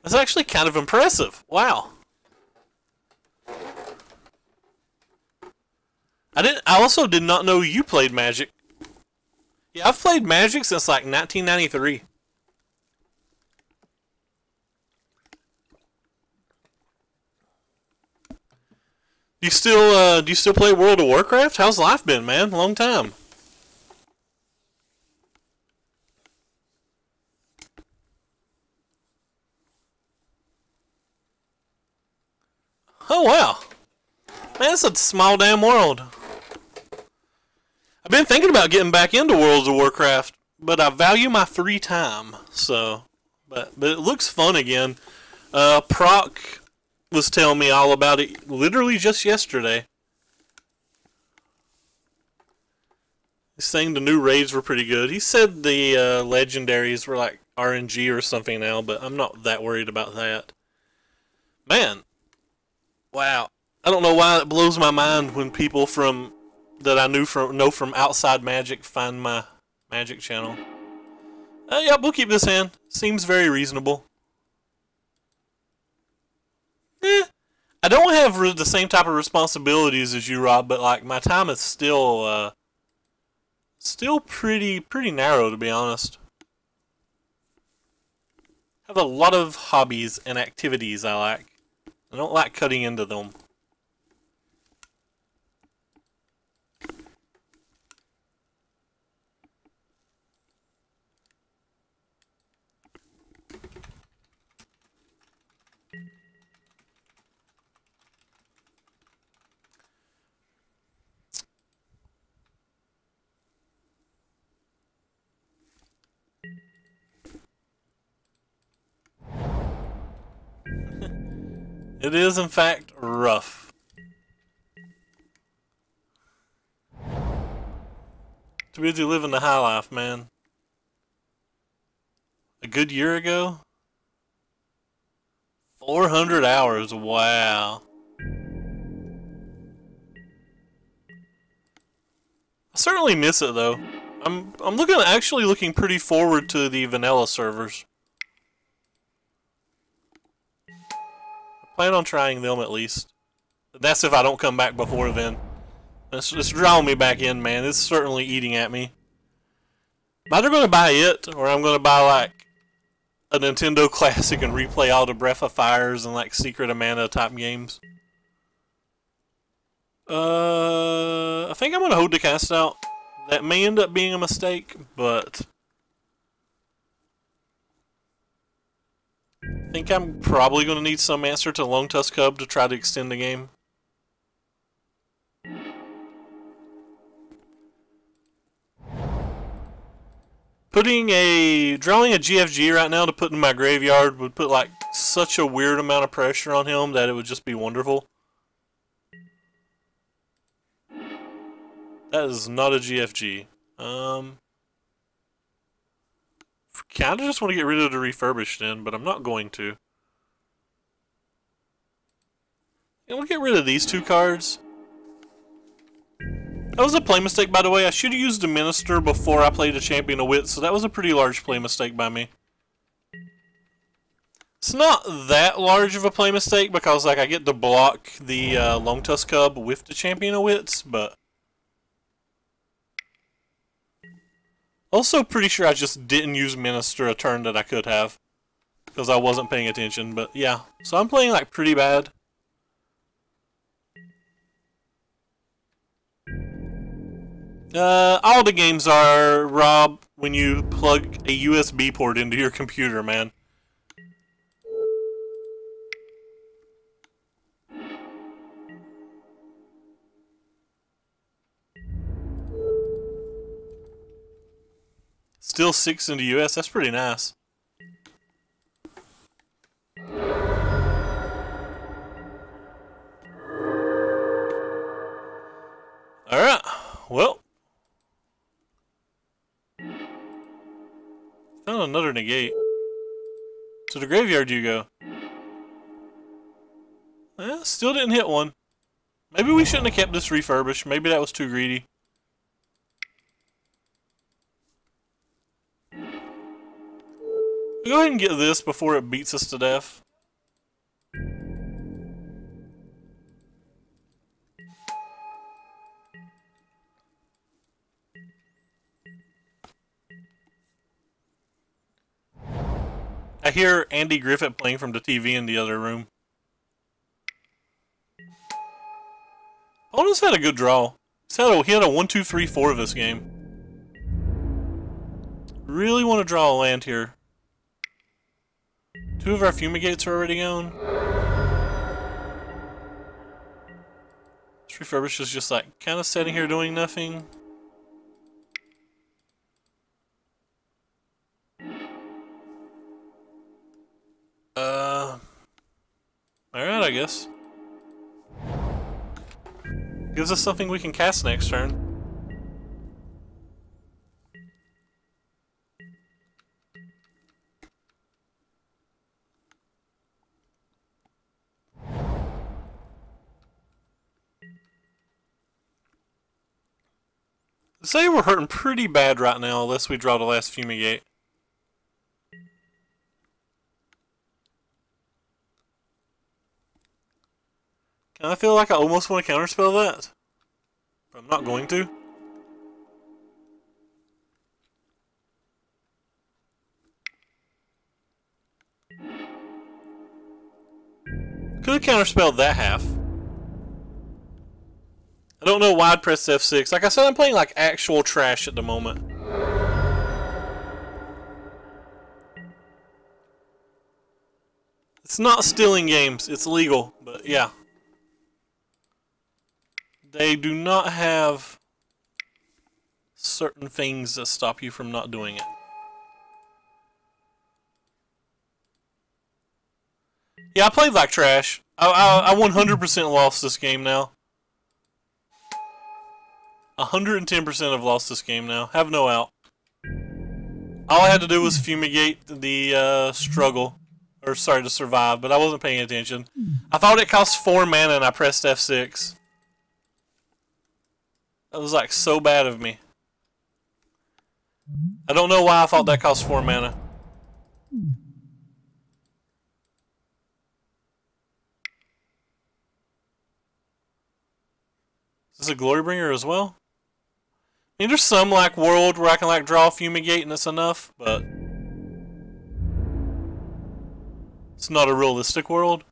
That's actually kind of impressive. Wow. I also did not know you played Magic. Yeah, I've played Magic since like 1993. Do you still play World of Warcraft? How's life been, man? Long time. Oh wow. Man, it's a small damn world. I've been thinking about getting back into World of Warcraft, but I value my free time, so but it looks fun again. Proc was telling me all about it literally just yesterday. He's saying the new raids were pretty good. He said the legendaries were like RNG or something now, but I'm not that worried about that. Man, wow. I don't know why it blows my mind when people that I know from outside Magic find my Magic channel. Yeah, we'll keep this hand. Seems very reasonable. I don't have the same type of responsibilities as you, Rob, but like my time is still pretty narrow, to be honest. I have a lot of hobbies and activities I like. I don't like cutting into them. It is, in fact, rough. Too busy living the high life, man. A good year ago? 400 hours, wow. I certainly miss it, though. I'm actually looking pretty forward to the vanilla servers. Plan on trying them at least. That's if I don't come back before then. It's drawing me back in, man. It's certainly eating at me. I'm either going to buy it, or I'm going to buy, like, a Nintendo Classic and replay all the Breath of Fires and, like, Secret of Mana type games. I think I'm gonna hold the cast out. That may end up being a mistake, but I think I'm probably gonna need some answer to Longtusk Cub to try to extend the game. Drawing a GFG right now to put in my graveyard would put like such a weird amount of pressure on him that it would just be wonderful. That is not a GFG. Kinda just want to get rid of the refurbished in, but I'm not going to. I'm gonna get rid of these two cards. That was a play mistake, by the way. I should have used the Minister before I played a Champion of Wits, so that was a pretty large play mistake by me. It's not that large of a play mistake because, like, I get to block the Longtusk Cub with the Champion of Wits, but also pretty sure I just didn't use Minister a turn that I could have because I wasn't paying attention. But yeah, so I'm playing like pretty bad. All the games are, Rob, when you plug a USB port into your computer, man. Still 6 into US, that's pretty nice. Alright, well. Found another negate. To the graveyard you go. Still didn't hit one. Maybe we shouldn't have kept this refurbished. Maybe that was too greedy. Go ahead and get this before it beats us to death. I hear Andy Griffith playing from the TV in the other room. Opponent's had a good draw. He had a 1, 2, 3, 4 this game. Really want to draw a land here. 2 of our Fumigates are already gone. This Refurbish is just like kind of sitting here doing nothing. Alright, I guess. Gives us something we can cast next turn. I'd say we're hurting pretty bad right now unless we draw the last Fumigate. I feel like I almost want to counterspell that, but I'm not going to. Could have counterspelled that half. I don't know why I'd pressed F6. Like I said, I'm playing like actual trash at the moment. It's not stealing games, it's legal, but yeah. They do not have certain things that stop you from not doing it. Yeah, I played like trash. I 100% lost this game now. 110% have lost this game now. Have no out. All I had to do was fumigate the struggle. Or sorry, to survive, but I wasn't paying attention. I thought it cost 4 mana and I pressed F6. That was like so bad of me. I don't know why I thought that cost 4 mana. Is this a Glorybringer as well? I mean, there's some like world where I can like draw Fumigate and it's enough, but it's not a realistic world.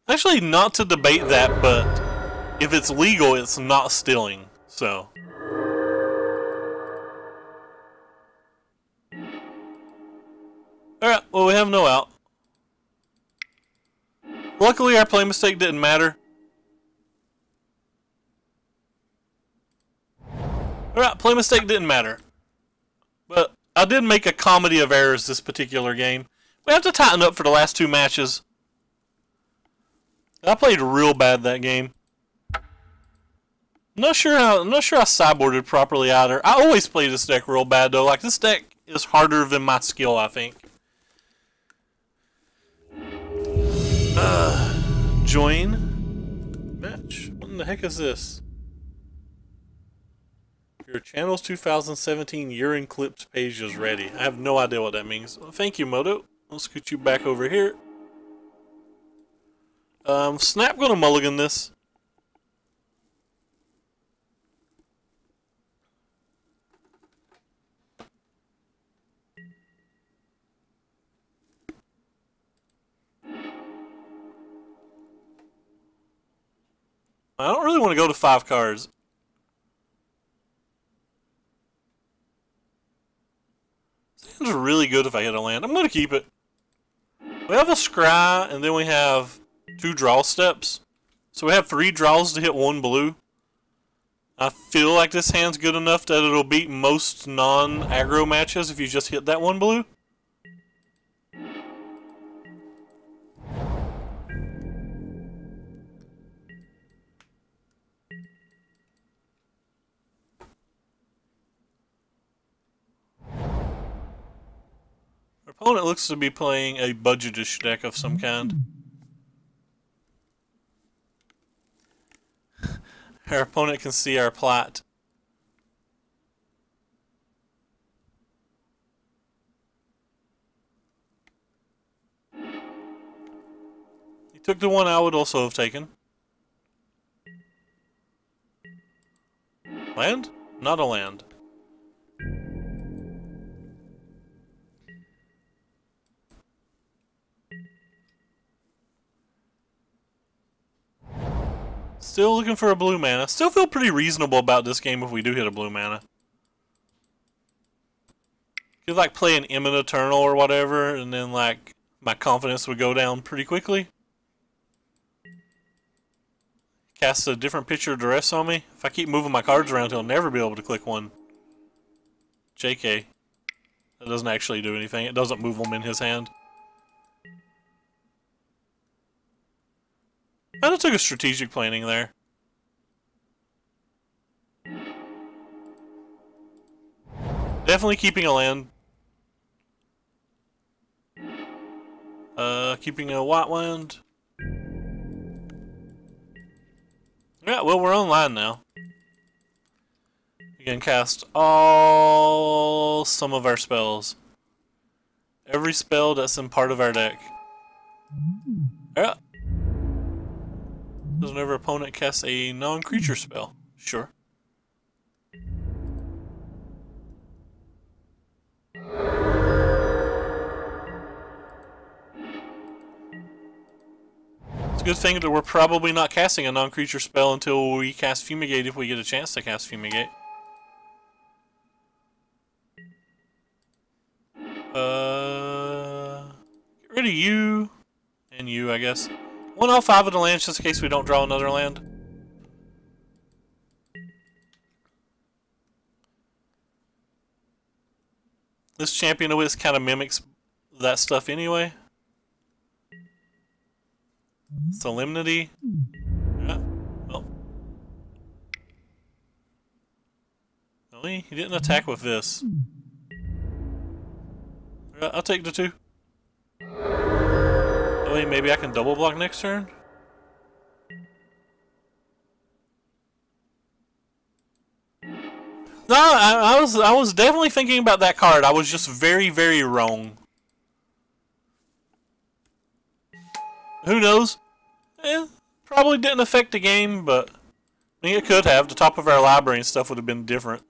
Actually, not to debate that, but if it's legal, it's not stealing, so. Alright, well, we have no out. Luckily, our play mistake didn't matter. Alright, play mistake didn't matter. But I did make a comedy of errors this particular game. We have to tighten up for the last two matches. I played real bad that game. I'm not sure I sideboarded properly either. I always play this deck real bad though. Like, this deck is harder than my skill, I think. Join match. What in the heck is this? Your channel's 2017 year in clips page is ready. I have no idea what that means. Well, thank you, Moto. I'll scoot you back over here. Snap gonna mulligan this. I don't really want to go to 5 cards. This is really good if I hit a land. I'm going to keep it. We have a scry, and then we have 2 draw steps. So we have 3 draws to hit 1 blue. I feel like this hand's good enough that it'll beat most non-aggro matches if you just hit that 1 blue. Our opponent looks to be playing a budgetish deck of some kind. Our opponent can see our plot. He took the one I would also have taken. Land? Not a land. Still looking for a blue mana. Still feel pretty reasonable about this game if we do hit a blue mana. Could like play an Imminent Eternal or whatever, and then like my confidence would go down pretty quickly. Cast a different picture of duress on me. If I keep moving my cards around, he'll never be able to click one. JK. That doesn't actually do anything. It doesn't move them in his hand. Kind of took a strategic planning there. Definitely keeping a land. Keeping a white land. Yeah, well, we're online now. We can cast some of our spells. Every spell that's in part of our deck. Yeah. Does whenever opponent casts a non-creature spell. Sure. It's a good thing that we're probably not casting a non-creature spell until we cast Fumigate if we get a chance to cast Fumigate. Get rid of you. And you, I guess. 1 out 5 of the lands just in case we don't draw another land. This Champion of Wits kind of mimics that stuff anyway. Solemnity. Yeah. Well. No, he didn't attack with this. Yeah, I'll take the 2. Oh, wait, maybe I can double block next turn? No, I was definitely thinking about that card. I was just very, very wrong. Who knows? Probably didn't affect the game, but I mean, it could have. The top of our library and stuff would have been different.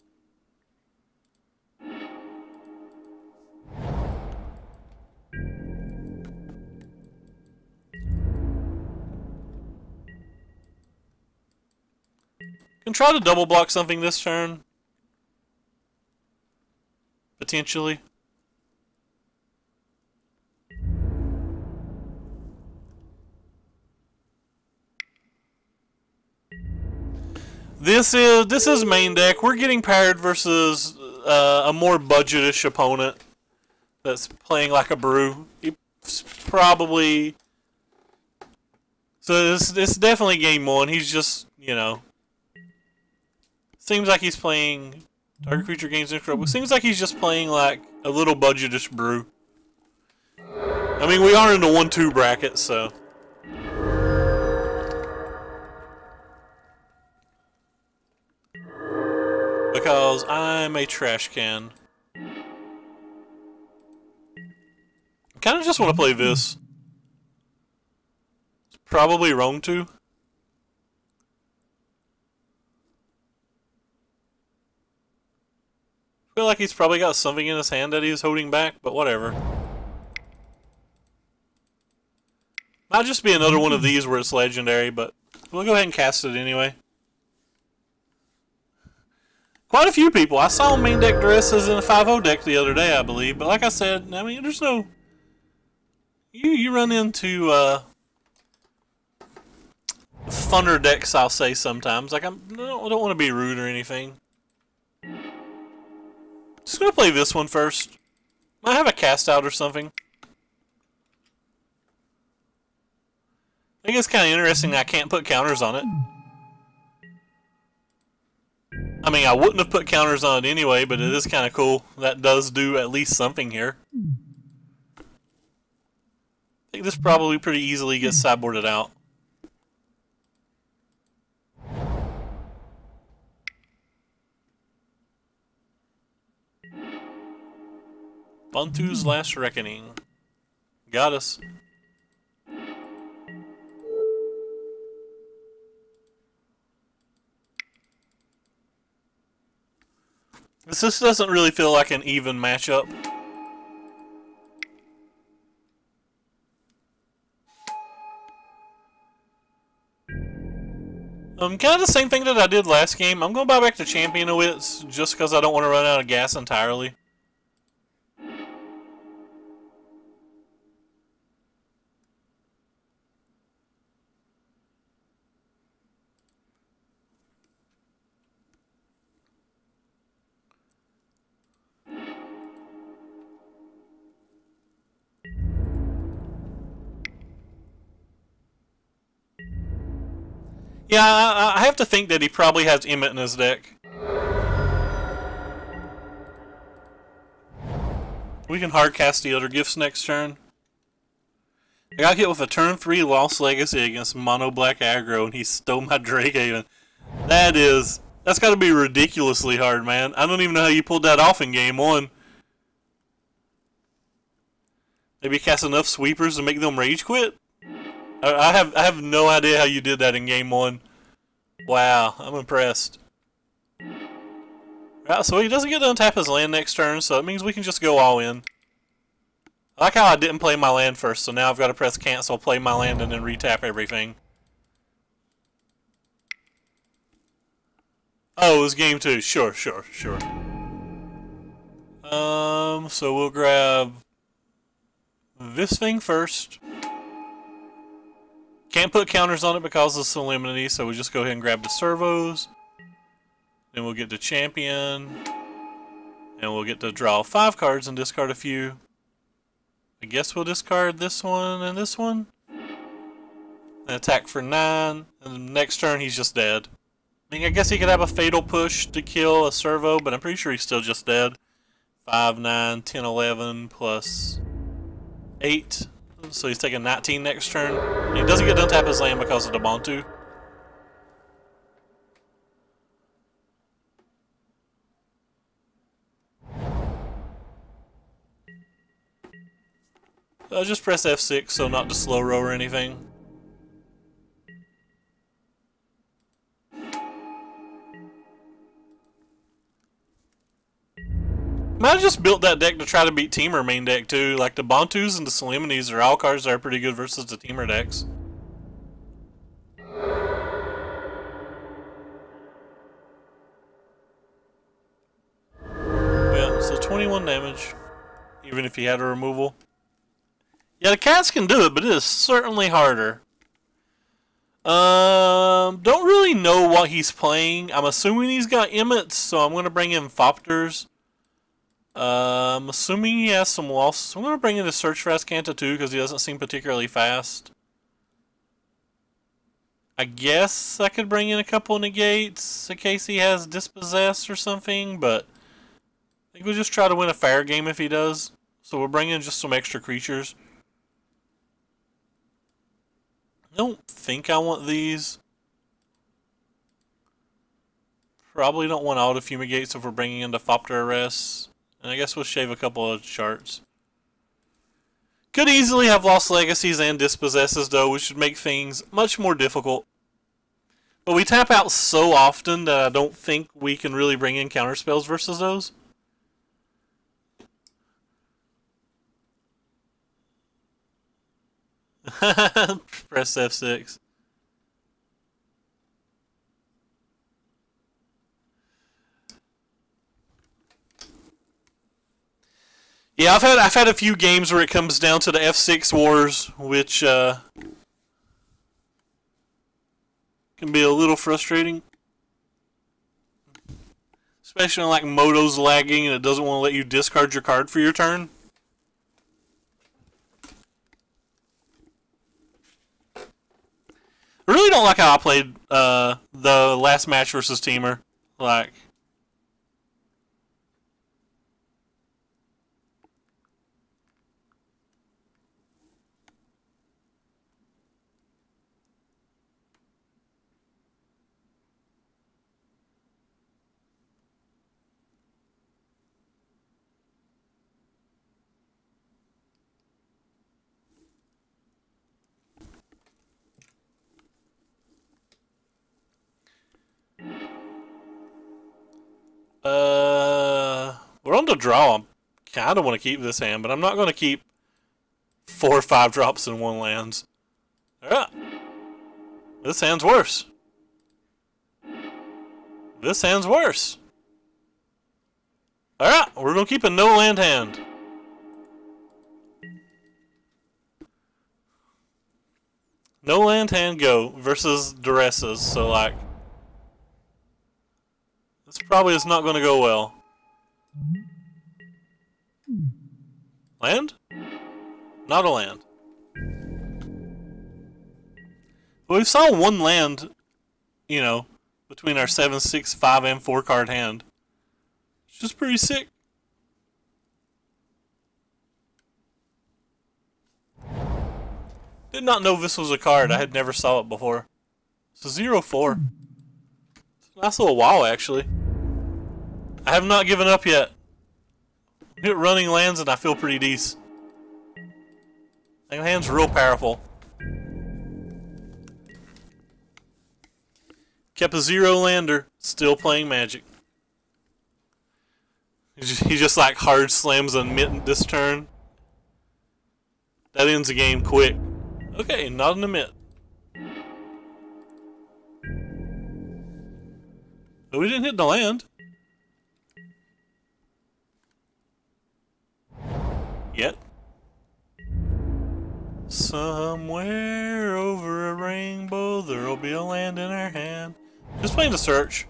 Can try to double block something this turn. Potentially. This is main deck. We're getting paired versus a more budgetish opponent that's playing like a brew. He's probably so this definitely game one. He's just, you know, seems like he's playing target creature gains incredible. Seems like he's just playing like a little budgetish brew. I mean, we are in the 1-2 bracket, so. Because I'm a trash can. I kind of just want to play this. It's probably wrong to. I feel like he's probably got something in his hand that he's holding back, but whatever. Might just be another one of these where it's legendary, but we'll go ahead and cast it anyway. Quite a few people. I saw main deck Duresses in a 5-0 deck the other day, I believe. But like I said, I mean, there's no... You run into funner decks, I'll say sometimes. Like, I don't want to be rude or anything. Just gonna play this one first. Might have a cast out or something. I think it's kind of interesting that I can't put counters on it. I mean, I wouldn't have put counters on it anyway, but it is kind of cool. That does do at least something here. I think this probably pretty easily gets sideboarded out. Bantu's Last Reckoning. Got us. This doesn't really feel like an even matchup. Kind of the same thing that I did last game. I'm going to buy back the Champion of Wits just because I don't want to run out of gas entirely. Yeah, I have to think that he probably has Emmet in his deck. We can hardcast the other gifts next turn. I got hit with a turn 3 Lost Legacy against Mono Black Aggro, and he stole my Drakehaven. That's got to be ridiculously hard, man. I don't even know how you pulled that off in game 1. Maybe cast enough sweepers to make them rage quit? I have no idea how you did that in game 1. Wow, I'm impressed. Right, so he doesn't get to untap his land next turn, so it means we can just go all in. I like how I didn't play my land first, so now I've got to press cancel, play my land, and then retap everything. Oh, it was game 2. Sure. So we'll grab this thing first. Can't put counters on it because of Solemnity, so we'll just go ahead and grab the servos. Then we'll get the Champion. And we'll get to draw 5 cards and discard a few. I guess we'll discard this one and this one. And attack for 9. And the next turn he's just dead. I mean, I guess he could have a Fatal Push to kill a servo, but I'm pretty sure he's still just dead. 5, 9, 10, 11 plus 8. So he's taking 19 next turn. He doesn't get to untap his land because of the Bantu. I'll just press F6 so not to slow row or anything. Might have just built that deck to try to beat Teamer main deck too. Like the Bantus and the Solemnities are all cards that are pretty good versus the Teamer decks. some damage, even if he had a removal. Yeah, the cats can do it, but it is certainly harder. Don't really know what he's playing. I'm assuming he's got Emmets, so I'm going to bring in Thopters. I'm assuming he has some loss. I'm going to bring in the Search for Azcanta too, because he doesn't seem particularly fast. I guess I could bring in a couple of negates in case he has Dispossess or something, but I think we'll just try to win a fair game if he does. So we'll bring in just some extra creatures. I don't think I want these. Probably don't want Auto Fumigates if we're bringing in the Thopter Arrest. And I guess we'll shave a couple of charts. Could easily have Lost Legacies and Dispossesses though, which would make things much more difficult. But we tap out so often that I don't think we can really bring in counterspells versus those. Press F6. Yeah, I've had a few games where it comes down to the F6 wars, which can be a little frustrating. Especially when like Moto's lagging and it doesn't want to let you discard your card for your turn. I really don't like how I played the last match versus Teamer. Like, we're on the draw. I kind of want to keep this hand, but I'm not going to keep 4 or 5 drops in one lands. Alright. This hand's worse. This hand's worse. Alright, we're going to keep a no land hand. No land hand go versus Duresses, so like, this probably is not going to go well. Land? Not a land. But we've saw one land, you know, between our 7, 6, 5, and 4 card hand. It's just pretty sick. Did not know this was a card. I had never saw it before. It's a 0/4. It's a nice little wow, actually. I have not given up yet. Hit running lands and I feel pretty decent. That hand's real powerful. Kept a 0 lander, still playing Magic. He just like hard slams a Mitt this turn. That ends the game quick. Okay, not an Mitt. But we didn't hit the land. Yet. Somewhere over a rainbow there'll be a land in our hand. Just playing the search.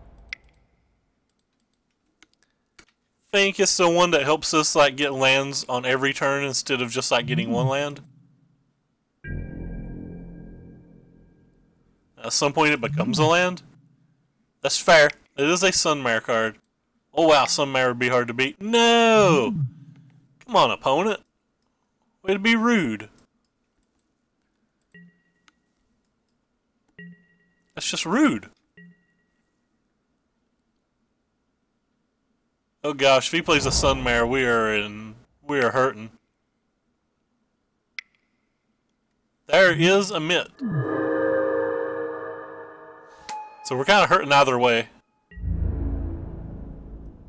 Think it's the one that helps us like get lands on every turn instead of just like getting one land. At some point it becomes a land. That's fair. It is a Sunmare card. Oh wow, Sunmare would be hard to beat. No! Come on, opponent. Way to be rude. That's just rude. Oh gosh, if he plays a Sunmare, we are hurting. There is a Mitt. So we're kind of hurting either way.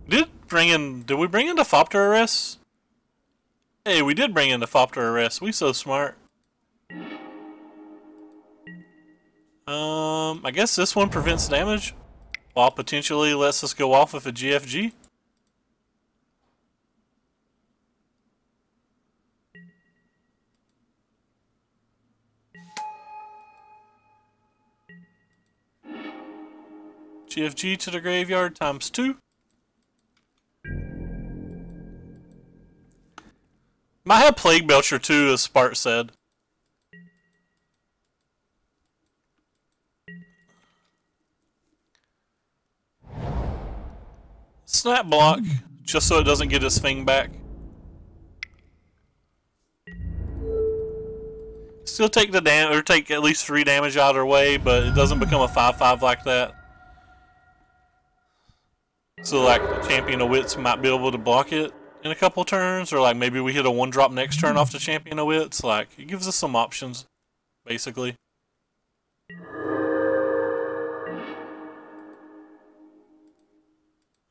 Did we bring in the Thopter Arrest? Hey, we did bring in the Thopter Arrest. We so smart. I guess this one prevents damage, while potentially lets us go off with a GFG. GFG to the graveyard ×2. Might have Plague Belcher too, as Spart said. Snap Block, just so it doesn't get his thing back. Still take the damage, or take at least 3 damage out of our way, but it doesn't become a 5/5 like that. So like the Champion of Wits might be able to block it in a couple turns, or like maybe we hit a 1-drop next turn off the Champion of Wits. Like, it gives us some options, basically.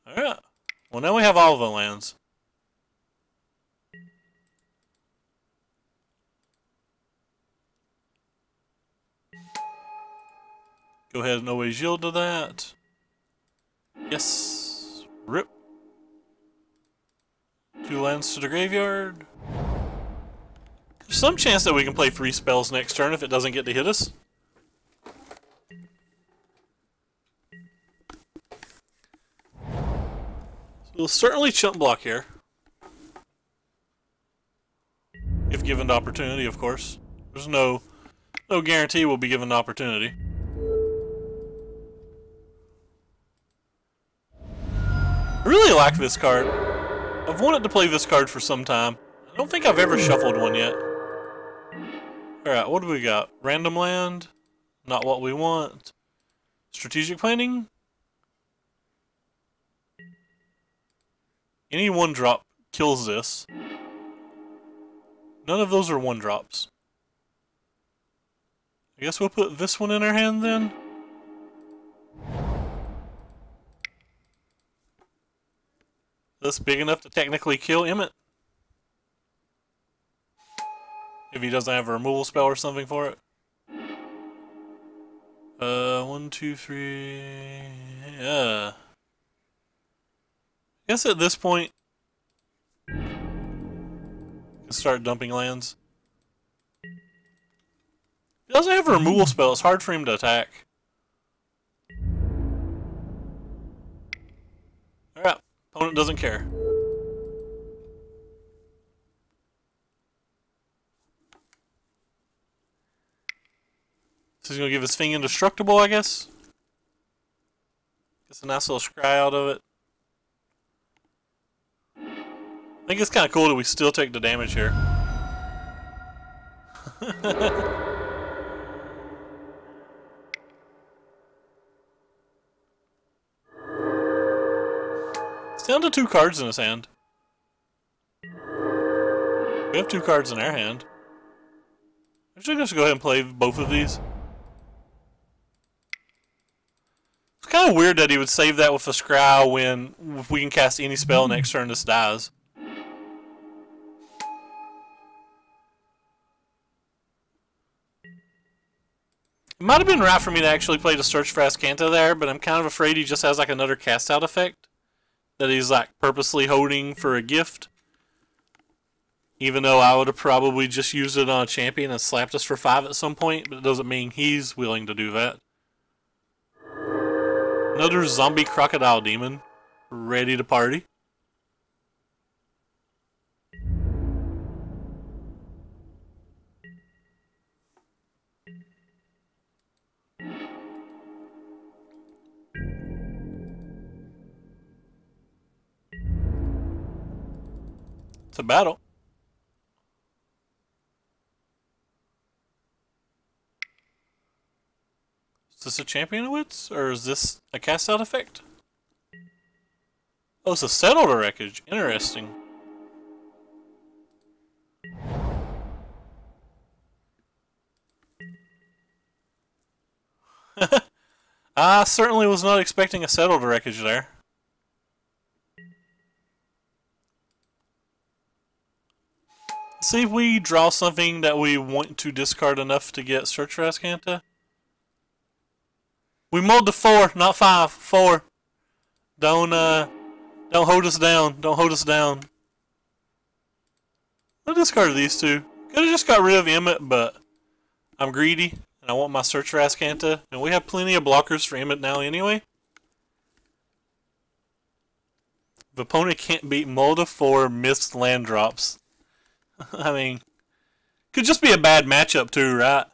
Alright. Well, now we have all of the lands. Go ahead and always yield to that. Yes. Rip. 2 lands to the graveyard. There's some chance that we can play 3 spells next turn if it doesn't get to hit us. So we'll certainly chump block here. If given the opportunity, of course. There's no guarantee we'll be given the opportunity. I really like this card. I've wanted to play this card for some time. I don't think I've ever shuffled one yet. Alright, what do we got? Random land. Not what we want. Strategic planning. Any 1-drop kills this. None of those are 1-drops. I guess we'll put this one in our hand then. That's big enough to technically kill Emmett. If he doesn't have a removal spell or something for it. 1, 2, 3... Yeah. I guess at this point, we can start dumping lands. If he doesn't have a removal spell, it's hard for him to attack. Alright. Opponent doesn't care. So he's going to give his thing indestructible, I guess. Gets a nice little scry out of it. I think it's kind of cool that we still take the damage here. Down to 2 cards in his hand. We have 2 cards in our hand. I should just go ahead and play both of these. It's kind of weird that he would save that with a Scry when if we can cast any spell next turn this dies. It might have been right for me to actually play the Search for Azcanta there, but I'm kind of afraid he just has like another cast out effect that he's like purposely holding for a gift. Even though I would have probably just used it on a champion and slapped us for 5 at some point, but it doesn't mean he's willing to do that. Another zombie crocodile demon, ready to party. It's a battle. Is this a Champion of Wits, or is this a cast out effect? Oh, it's a Settle the Wreckage. Interesting. I certainly was not expecting a Settle the Wreckage there. See if we draw something that we want to discard enough to get Search for Azcanta. We mulled to 4, not 5. 4. Don't hold us down. Don't hold us down. I'll discard these 2. Could have just got rid of Emmett, but I'm greedy and I want my Search for Azcanta, and we have plenty of blockers for Emmett now anyway. If opponent can't beat Molda 4 missed land drops. I mean, could just be a bad matchup too, right?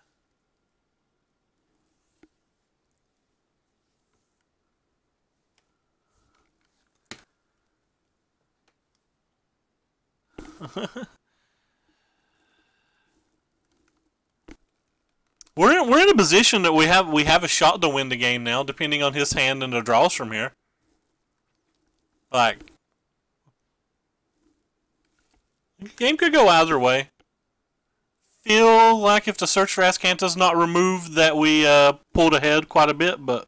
We're in a position that we have a shot to win the game now, depending on his hand and the draws from here. Like, the game could go either way. Feel like if the search for Azcanta's not removed, that we pulled ahead quite a bit, but.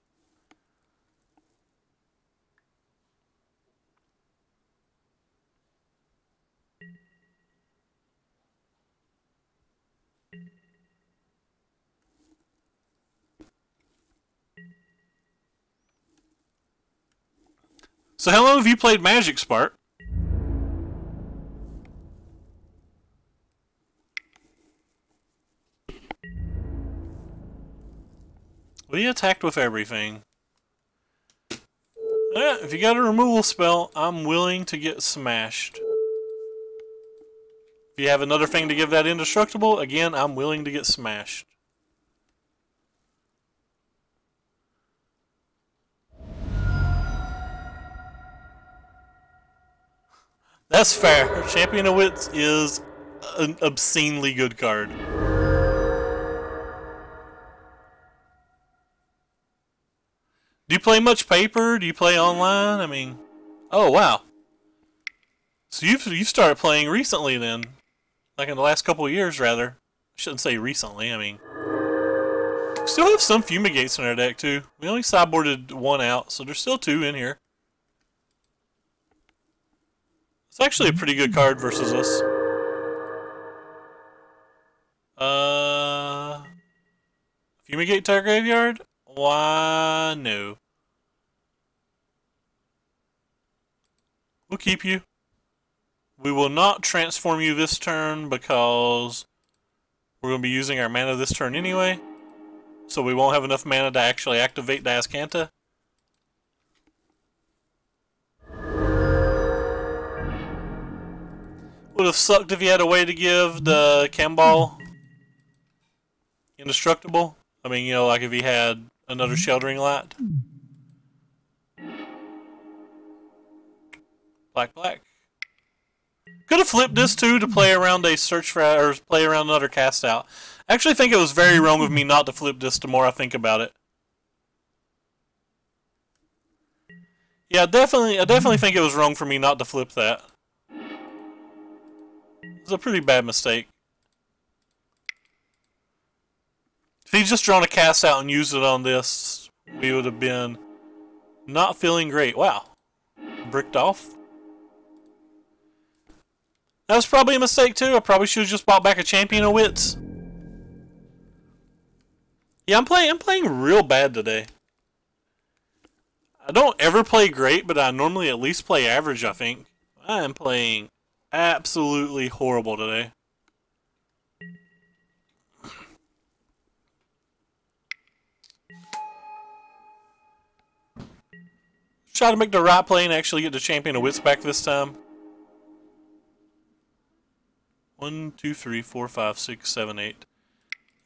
So how long have you played Magic, Spark? We attacked with everything. Yeah, if you got a removal spell, I'm willing to get smashed. If you have another thing to give that indestructible, again, I'm willing to get smashed. That's fair. Champion of Wits is an obscenely good card. Do you play much paper? Do you play online? I mean, oh wow. So you've started playing recently then, like in the last couple of years rather. I shouldn't say recently. I mean, we still have some Fumigates in our deck too. We only sideboarded one out, so there's still two in here. It's actually a pretty good card versus us. Fumigate to our graveyard? Why, no. We'll keep you. We will not transform you this turn because we're going to be using our mana this turn anyway. So we won't have enough mana to actually activate the Azcanta. Would have sucked if you had a way to give the Kambal indestructible. I mean, you know, like if he had another Sheltering Light. Black. Could have flipped this too to play around a search for, or play around another cast out. I actually think it was very wrong of me not to flip this the more I think about it. Yeah, I definitely think it was wrong for me not to flip that. It was a pretty bad mistake. If he'd just drawn a cast out and used it on this, we would have been not feeling great. Wow. Bricked off. That was probably a mistake too. I probably should have just bought back a Champion of Wits. Yeah, I'm playing real bad today. I don't ever play great, but I normally at least play average, I think. I am playing absolutely horrible today. Try to make the right play and actually get the Champion of Wits back this time. 1, 2, 3, 4, 5, 6, 7, 8.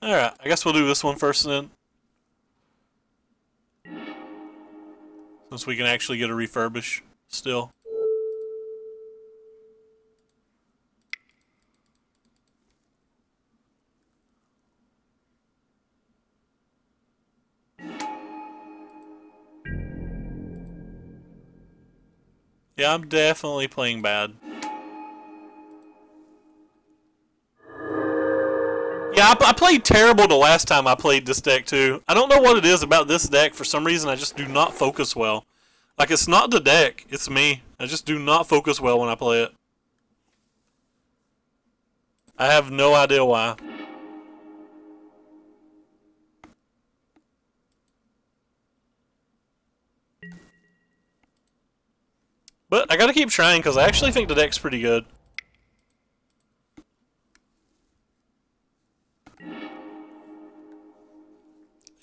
Alright, I guess we'll do this one first then. Since we can actually get a refurbish still. Yeah, I'm definitely playing bad. Yeah, I played terrible the last time I played this deck too. I don't know what it is about this deck. For some reason, I just do not focus well. Like, it's not the deck, it's me. I just do not focus well when I play it. I have no idea why. But I gotta keep trying because I actually think the deck's pretty good.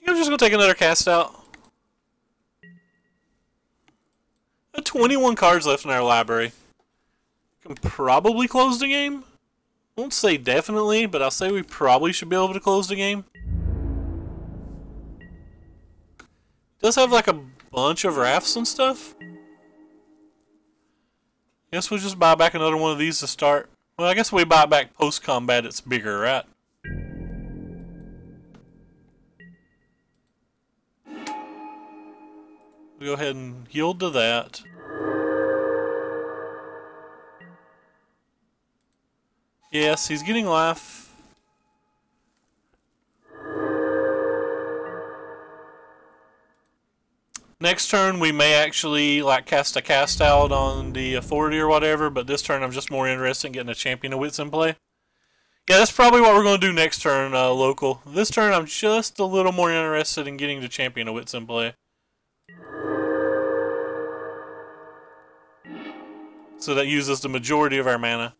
I'm just gonna take another cast out. 21 cards left in our library. Can probably close the game. Won't say definitely, but I'll say we probably should be able to close the game. Does have like a bunch of rafts and stuff. Guess we'll just buy back another one of these to start. Well, I guess we buy it back post-combat, it's bigger, right? We'll go ahead and yield to that. Yes, he's getting life. Next turn we may actually like cast a cast out on the authority or whatever, but this turn I'm just more interested in getting a Champion of Wits in play. Yeah, that's probably what we're going to do next turn, local. This turn I'm just a little more interested in getting the Champion of Wits in play. So that uses the majority of our mana.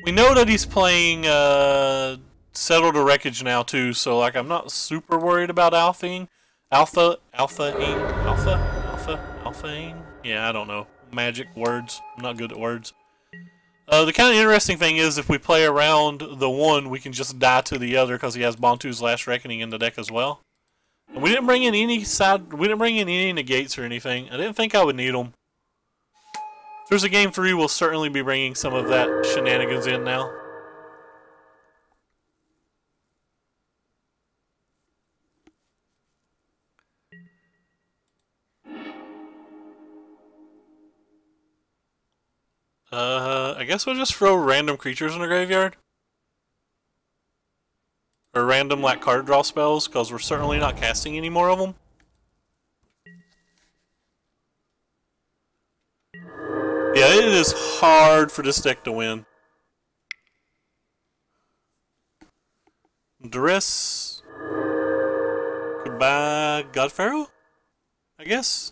We know that he's playing Settle to Wreckage now too, so like I'm not super worried about alphaing. Alphaing? Yeah, I don't know. Magic words. I'm not good at words. The kind of interesting thing is if we play around the one, we can just die to the other because he has Bontu's Last Reckoning in the deck as well. And we didn't bring in any negates or anything. I didn't think I would need them. If there's a game 3, we'll certainly be bringing some of that shenanigans in now. I guess we'll just throw random creatures in the graveyard. Or random, like, card draw spells, because we're certainly not casting any more of them. Yeah, it is hard for this deck to win. Duress. Goodbye, Godpharaoh? I guess?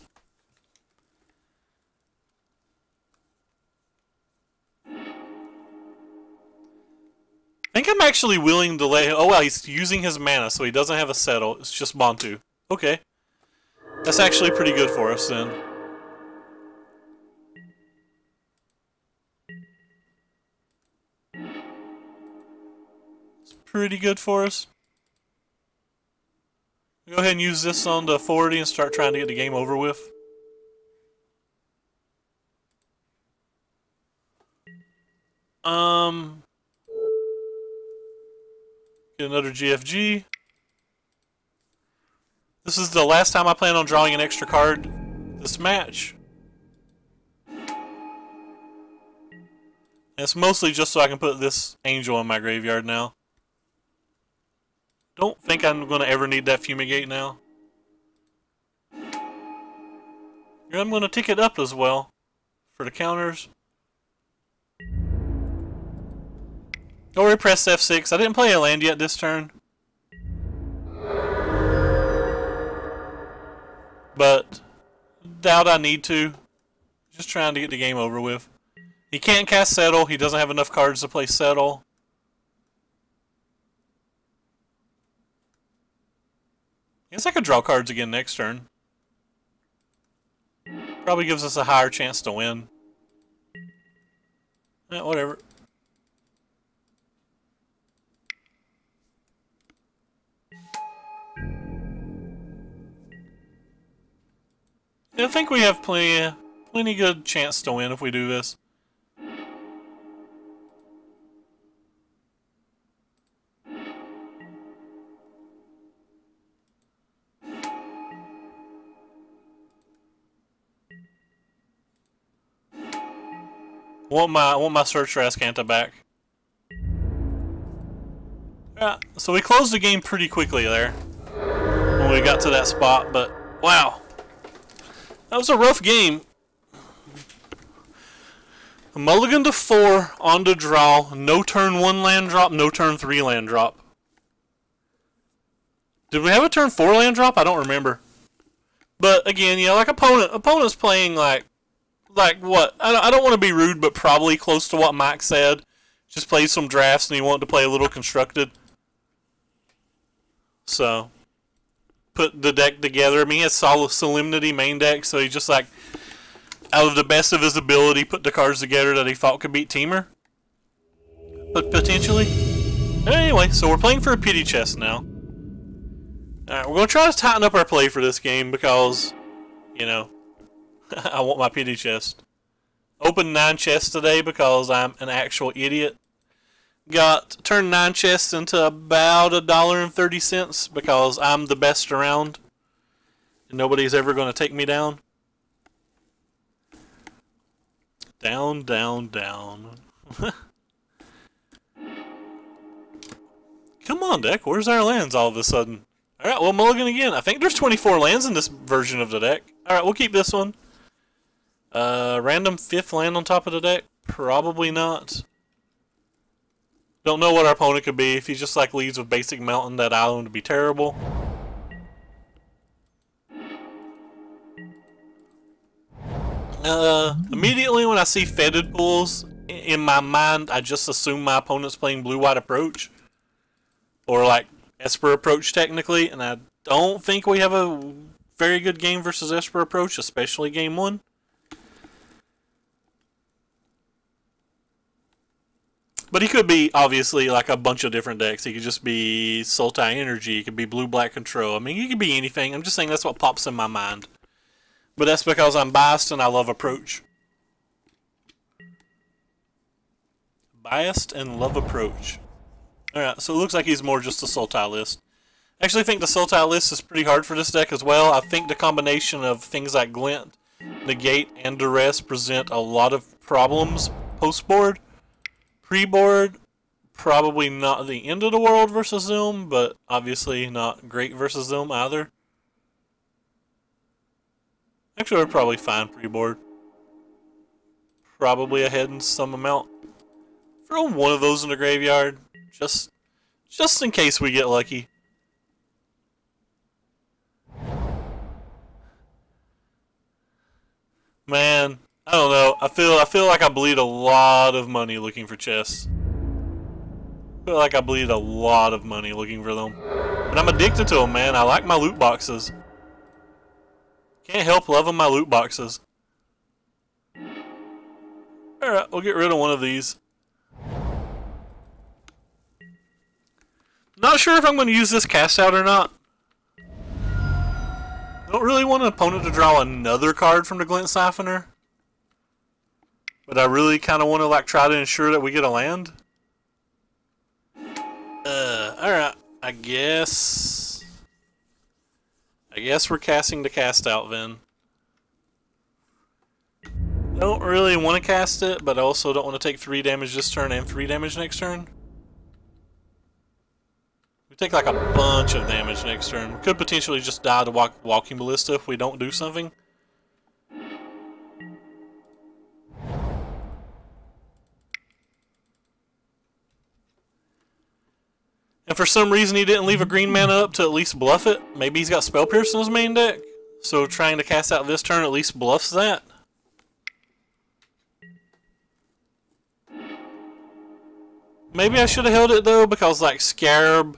I think I'm actually willing to let him... Oh, wow, he's using his mana, so he doesn't have a settle. It's just Bontu. Okay. That's actually pretty good for us, then. It's pretty good for us. Go ahead and use this on the authority and start trying to get the game over with. Get another GFG. This is the last time I plan on drawing an extra card this match. And it's mostly just so I can put this angel in my graveyard now. Don't think I'm going to ever need that Fumigate now. I'm going to tick it up as well for the counters. Or press F6. I didn't play a land yet this turn. But doubt I need to. Just trying to get the game over with. He can't cast Settle. He doesn't have enough cards to play Settle. I guess I could draw cards again next turn. Probably gives us a higher chance to win. Whatever. I think we have plenty good chance to win if we do this. Want my Search for Azcanta back. Yeah, so we closed the game pretty quickly there when we got to that spot, but wow. That was a rough game. A mulligan to 4 on the draw. No turn 1 land drop, no turn 3 land drop. Did we have a turn 4 land drop? I don't remember. But again, yeah, like opponent's playing like what? I don't want to be rude, but probably close to what Mike said. Just played some drafts and he wanted to play a little constructed. So put the deck together. I mean, he has Solemnity main deck, so he just like, out of the best of his ability, put the cards together that he thought could beat Temur. But potentially. Anyway, so we're playing for a pity chest now. Alright, we're going to try to tighten up our play for this game because, you know, I want my pity chest. Opened 9 chests today because I'm an actual idiot. Turned 9 chests into about $1.30 because I'm the best around. And nobody's ever going to take me down. Down, down, down. Come on, deck. Where's our lands all of a sudden? Alright, well, mulligan again. I think there's 24 lands in this version of the deck. Alright, we'll keep this one. Random 5th land on top of the deck? Probably not. Don't know what our opponent could be. If he just like leads with basic mountain, that island would be terrible. Immediately when I see fetid pools, in my mind, I just assume my opponent's playing blue-white approach. Or like Esper approach technically, and I don't think we have a very good game versus Esper approach, especially game 1. But he could be, obviously, like a bunch of different decks. He could just be Sultai Energy. He could be Blue-Black Control. I mean, he could be anything. I'm just saying that's what pops in my mind. But that's because I'm biased and I love approach. Biased and love approach. Alright, so it looks like he's more just a Sultai list. I actually think the Sultai list is pretty hard for this deck as well. I think the combination of things like Glint, Negate, and Duress present a lot of problems post-board. Pre-board, probably not the end of the world versus Zoom, but obviously not great versus Zoom either. Actually, we're probably fine pre-board. Probably ahead in some amount. Throw one of those in the graveyard, just in case we get lucky. Man, I don't know. I feel like I bleed a lot of money looking for chests. I feel like I bleed a lot of money looking for them. But I'm addicted to them, man. I like my loot boxes. Can't help loving my loot boxes. Alright, we'll get rid of one of these. Not sure if I'm going to use this cast out or not. I don't really want an opponent to draw another card from the Glint Siphoner. But I really kind of want to like try to ensure that we get a land. Alright. I guess we're casting the cast out then. Don't really want to cast it, but I also don't want to take 3 damage this turn and 3 damage next turn. We take like a bunch of damage next turn. We could potentially just die to Walking Ballista if we don't do something. And for some reason he didn't leave a green mana up to at least bluff it. Maybe he's got Spell Pierce in his main deck. So trying to cast out this turn at least bluffs that. Maybe I should have held it though, because like Scarab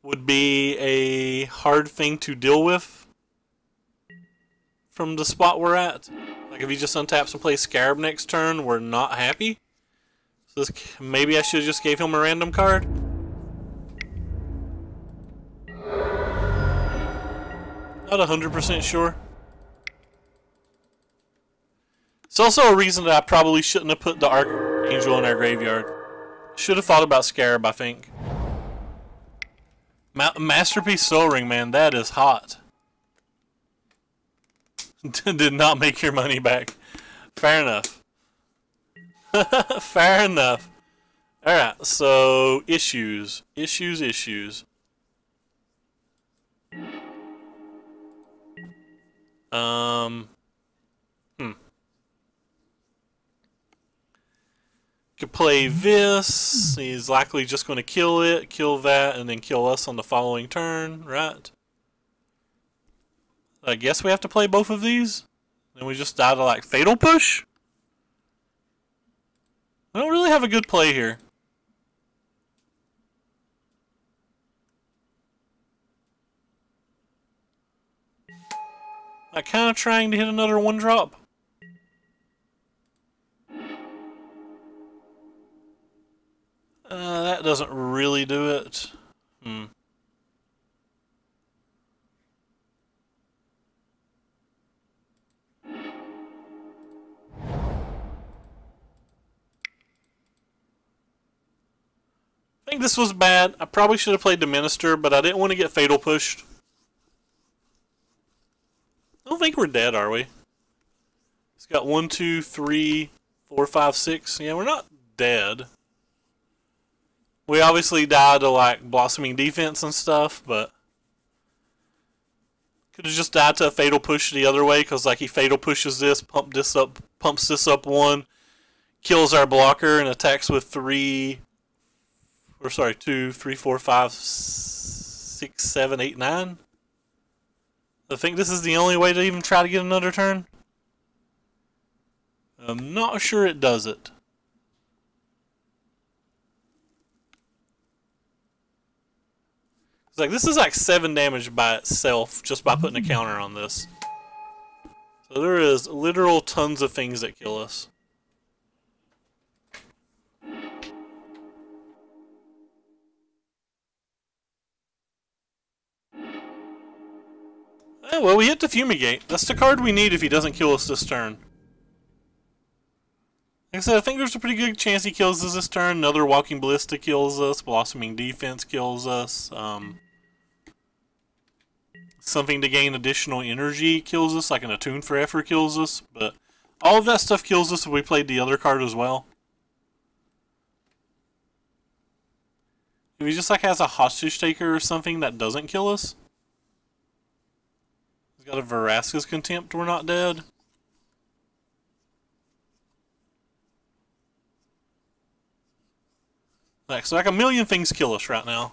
would be a hard thing to deal with from the spot we're at. Like if he just untaps and plays Scarab next turn, we're not happy. So this, maybe I should have just gave him a random card. Not 100% sure. It's also a reason that I probably shouldn't have put the Archangel in our graveyard. Should have thought about Scarab, I think. Masterpiece Soul Ring, man, that is hot. Did not make your money back. Fair enough. Fair enough. Alright, so issues. Issues. Could play this. He's likely just going to kill it, kill that, and then kill us on the following turn, right? I guess we have to play both of these. Then we just die to like Fatal Push. I don't really have a good play here. I'm kind of trying to hit another 1-drop. That doesn't really do it. I think this was bad. I probably should have played the Minister, but I didn't want to get Fatal pushed. I don't think we're dead, are we? It's got 1, 2, 3, 4, 5, 6. Yeah, we're not dead. We obviously died to like Blossoming Defense and stuff, but could have just died to a Fatal push the other way, because like he Fatal pushes this, pumps this up 1, kills our blocker, and attacks with 2, 3, 4, 5, 6, 7, 8, 9. I think this is the only way to even try to get another turn. I'm not sure it does it. It's like this is like 7 damage by itself just by putting a counter on this. So there is literal tons of things that kill us. Well, we hit the Fumigate. That's the card we need if he doesn't kill us this turn. Like I said, I think there's a pretty good chance he kills us this turn. Another Walking Ballista kills us. Blossoming Defense kills us. Something to gain additional energy kills us, like an Attune for Effort kills us. But all of that stuff kills us if we played the other card as well. If he just like has a Hostage Taker or something that doesn't kill us. He's got a Vraska's Contempt, we're not dead. Like, so like a million things kill us right now.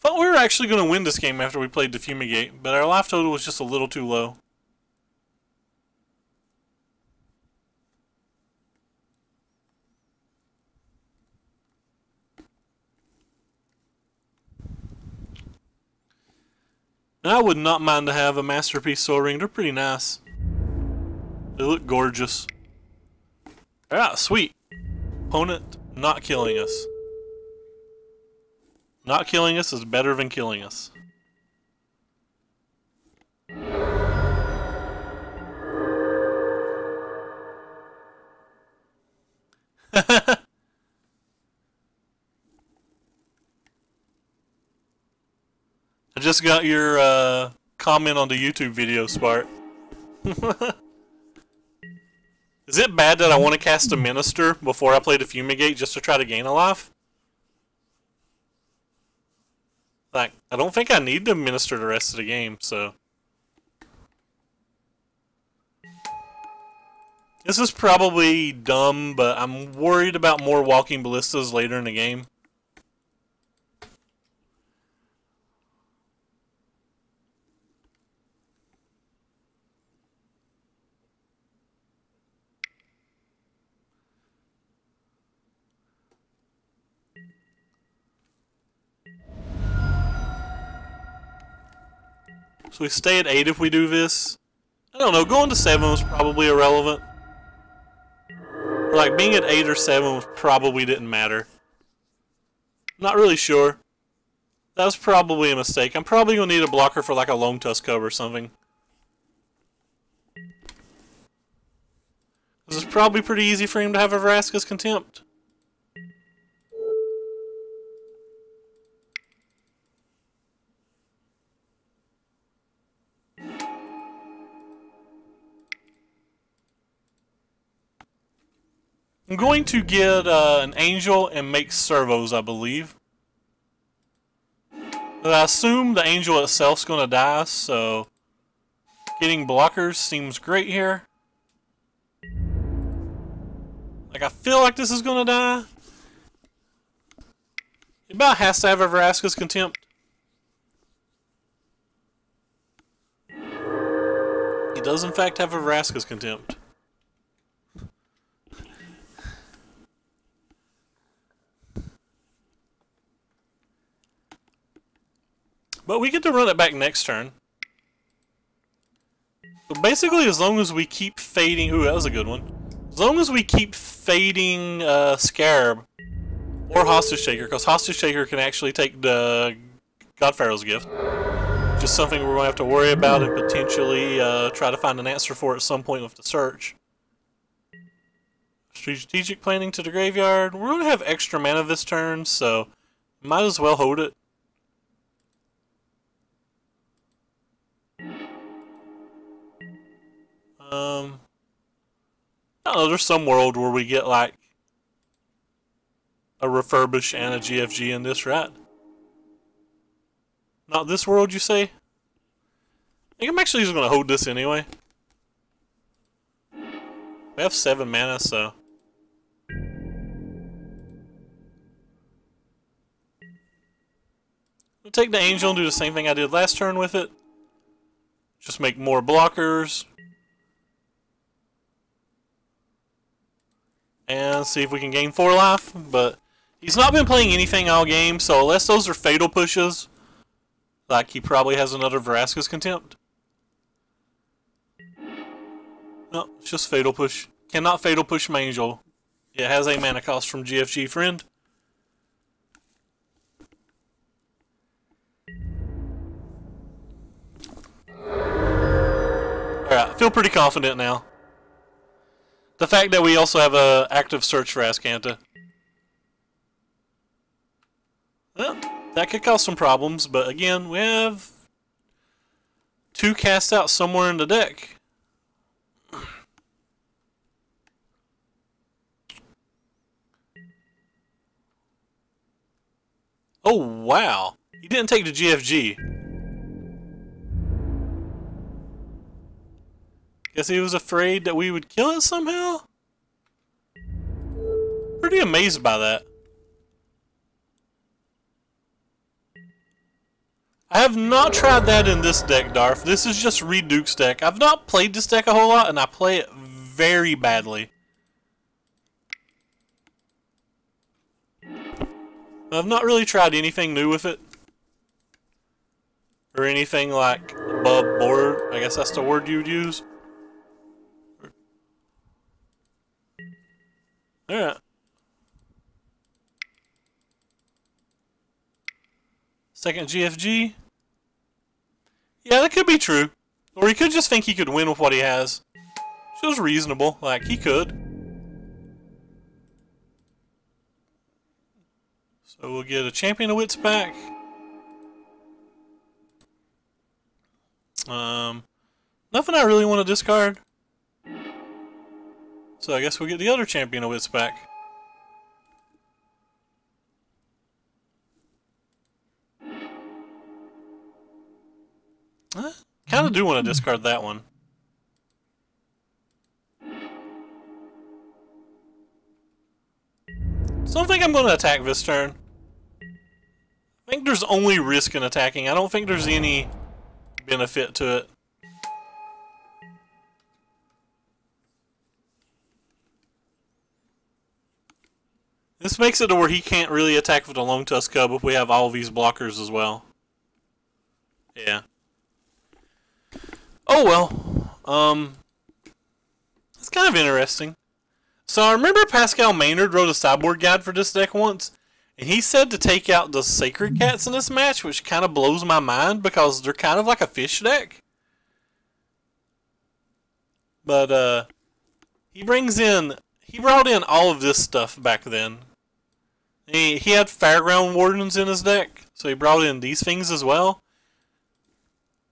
Thought we were actually going to win this game after we played the Fumigate, but our life total was just a little too low. And I would not mind to have a Masterpiece Soul Ring. They're pretty nice. They look gorgeous. Ah, sweet. Opponent not killing us. Not killing us is better than killing us. I just got your comment on the YouTube video, Spark. Is it bad that I want to cast a Minister before I play the Fumigate just to try to gain a life? Like, I don't think I need to Minister the rest of the game, so... This is probably dumb, but I'm worried about more Walking Ballistas later in the game. So we stay at 8 if we do this. I don't know, going to 7 was probably irrelevant. Or like, being at 8 or 7 probably didn't matter. Not really sure. That was probably a mistake. I'm probably going to need a blocker for like a Lone Tusk Cub or something. This is probably pretty easy for him to have a Vraska's Contempt. I'm going to get an Angel and make servos, I believe. But I assume the Angel itself's going to die, so getting blockers seems great here. Like, I feel like this is going to die. It about has to have a Vraska's Contempt. He does in fact have a Vraska's Contempt. But we get to run it back next turn. So basically, as long as we keep fading... Ooh, that was a good one. As long as we keep fading Scarab or Hostage Taker, because Hostage Taker can actually take the God Pharaoh's gift. Just something we're going to have to worry about and potentially try to find an answer for at some point with the search. Strategic planning to the graveyard. We're going to have extra mana this turn, so might as well hold it. I don't know, there's some world where we get like a refurbish and a GFG in this, right? Not this world, you say? I think I'm actually just going to hold this anyway. We have 7 mana, so... I'll take the Angel and do the same thing I did last turn with it. Just make more blockers. And see if we can gain 4 life, but he's not been playing anything all game, so unless those are fatal pushes, like he probably has another Vraska's Contempt. No, it's just fatal push. Cannot fatal push my Angel. It has a mana cost from GFG friend. Alright, I feel pretty confident now. The fact that we also have a active search for Azcanta. Well, that could cause some problems, but again, we have 2 cast out somewhere in the deck. Oh, wow. He didn't take the GFG. Guess he was afraid that we would kill it somehow? Pretty amazed by that. I have not tried that in this deck, Darth. This is just Reduke's deck. I've not played this deck a whole lot, and I play it very badly. I've not really tried anything new with it. Or anything like above board. I guess that's the word you'd use. Alright. Second GFG. Yeah, that could be true. Or he could just think he could win with what he has. Which is reasonable. Like, he could. So we'll get a Champion of Wits back. Nothing I really want to discard. So I guess we'll get the other Champion of Wits back. Kind of do want to discard that one. So I don't think I'm going to attack this turn. I think there's only risk in attacking. I don't think there's any benefit to it. This makes it to where he can't really attack with a Lone Tusk Cub if we have all of these blockers as well. Yeah. Oh well. It's kind of interesting. So I remember Pascal Maynard wrote a sideboard guide for this deck once, and he said to take out the Sacred Cats in this match, which kind of blows my mind because they're kind of like a fish deck. But he brought in all of this stuff back then. He had Fairground Wardens in his deck, so he brought in these things as well.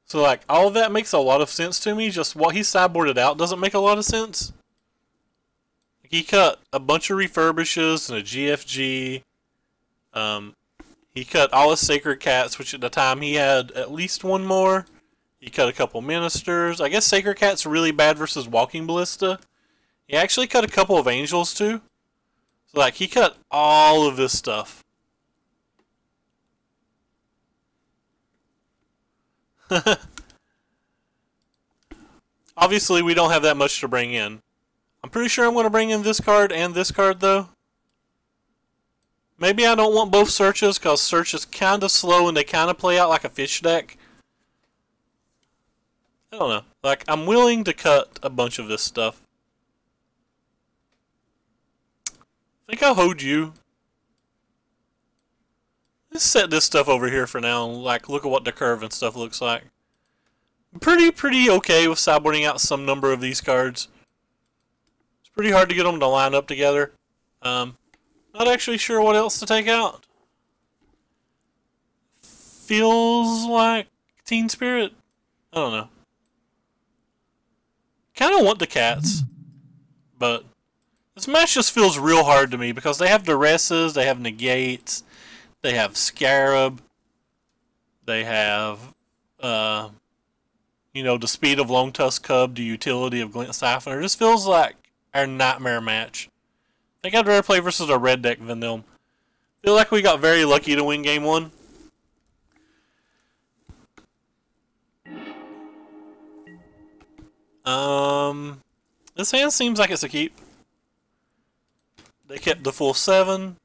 So like all of that makes a lot of sense to me. Just what he sideboarded out doesn't make a lot of sense. He cut a bunch of refurbishes and a GFG. He cut all his Sacred Cats, which at the time he had at least one more. He cut a couple Ministers. I guess Sacred Cat's really bad versus Walking Ballista. He actually cut a couple of Angels too. So like he cut all of this stuff. Obviously we don't have that much to bring in. I'm pretty sure I'm going to bring in this card and this card though. Maybe I don't want both searches because search is kind of slow and they kind of play out like a fish deck. I don't know. Like, I'm willing to cut a bunch of this stuff. I think I'll hold you. Let's set this stuff over here for now and like look at what the curve and stuff looks like. Pretty okay with sideboarding out some number of these cards. It's pretty hard to get them to line up together. Not actually sure what else to take out. Feels like Teen Spirit. I don't know. Kind of want the cats, but this match just feels real hard to me because they have Duresses, they have Negates, they have Scarab, they have, you know, the speed of Long Tusk Cub, the utility of Glint Siphoner. It just feels like our nightmare match. I think I'd rather play versus a red deck than them. Feel like we got very lucky to win game one. This hand seems like it's a keep. They kept the full 7.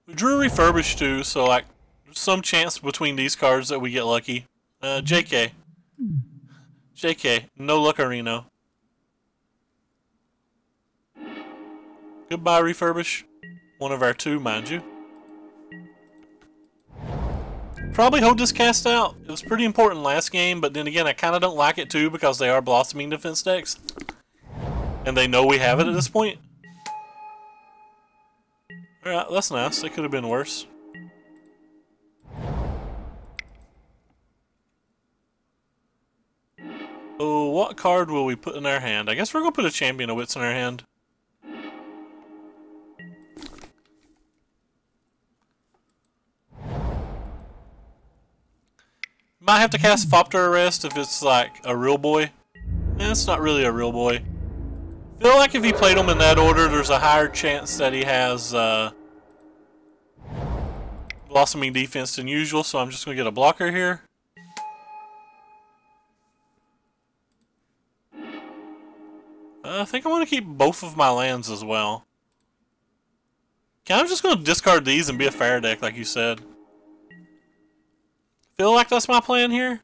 We drew Refurbish too, so like there's some chance between these cards that we get lucky. JK. JK, no Lucarino. Goodbye, Refurbish. One of our 2, mind you. Probably hold this cast out. It was pretty important last game, but then again, I kind of don't like it too because they are Blossoming Defense decks. And they know we have it at this point. Alright, that's nice. It could have been worse. Oh, what card will we put in our hand? I guess we're going to put a Champion of Wits in our hand. Might have to cast Fopter Arrest if it's like a real boy. It's not really a real boy. Feel like if he played them in that order, there's a higher chance that he has Blossoming Defense than usual, so I'm just going to get a blocker here. I think I want to keep both of my lands as well. Okay, I'm just going to discard these and be a fair deck like you said. Feel like that's my plan here.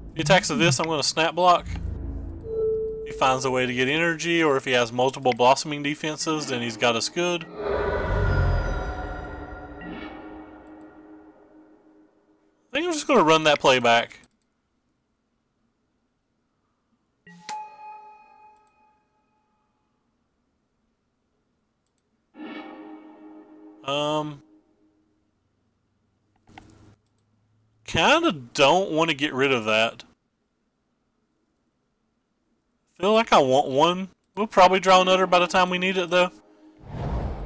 If he attacks with this, I'm going to snap block. If he finds a way to get energy, or if he has multiple Blossoming defenses, then he's got us good. I think I'm just going to run that play back. Kinda don't want to get rid of that. Feel like I want one. We'll probably draw another by the time we need it though.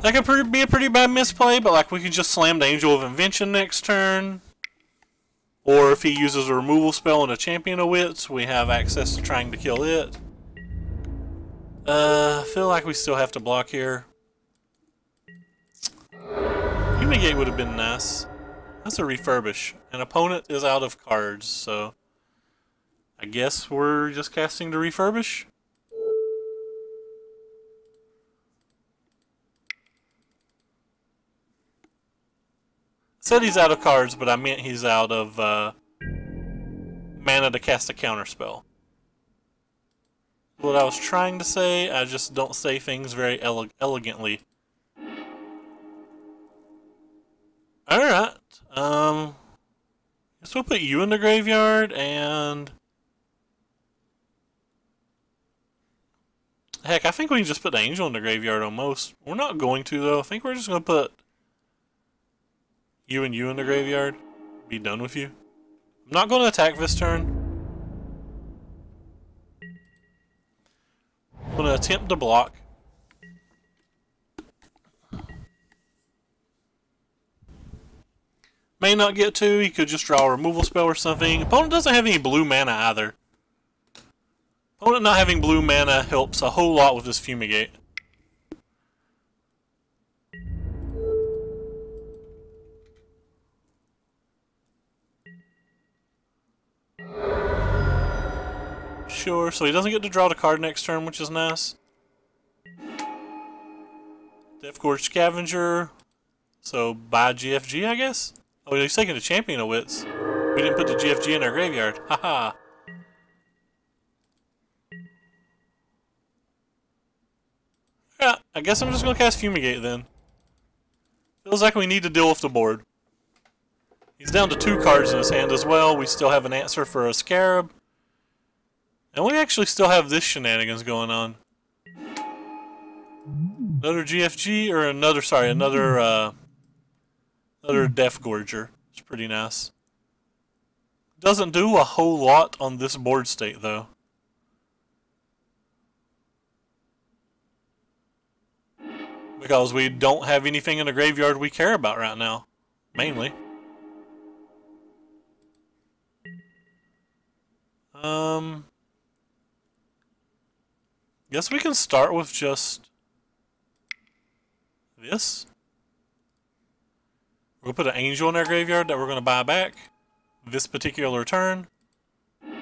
That could be a pretty bad misplay, but like we could just slam the Angel of Invention next turn. Or if he uses a removal spell and a Champion of Wits, we have access to trying to kill it. Feel like we still have to block here. Fumigate would have been nice. That's a Refurbish. An opponent is out of cards, so I guess we're just casting to Refurbish. Said he's out of cards, but I meant he's out of mana to cast a counterspell. What I was trying to say, I just don't say things very elegantly. Alright, guess we'll put you in the graveyard, and heck, I think we can just put the Angel in the graveyard almost. We're not going to though. I think we're just going to put you and you in the graveyard. Be done with you. I'm not going to attack this turn. I'm going to attempt to block. May not get to, he could just draw a removal spell or something. Opponent doesn't have any blue mana either. Opponent not having blue mana helps a whole lot with this Fumigate. Sure, so he doesn't get to draw the card next turn, which is nice. Death Gorge Scavenger. So buy GFG, I guess? Oh, he's taking the Champion of Wits. We didn't put the GFG in our graveyard. Haha. Yeah, I guess I'm just going to cast Fumigate then. Feels like we need to deal with the board. He's down to 2 cards in his hand as well. We still have an answer for a Scarab. And we actually still have this shenanigans going on. Another GFG or another Death Gorger. It's pretty nice. Doesn't do a whole lot on this board state though. Because we don't have anything in the graveyard we care about right now. Mainly. Guess we can start with just this. We'll put an angel in our graveyard that we're going to buy back this particular turn. We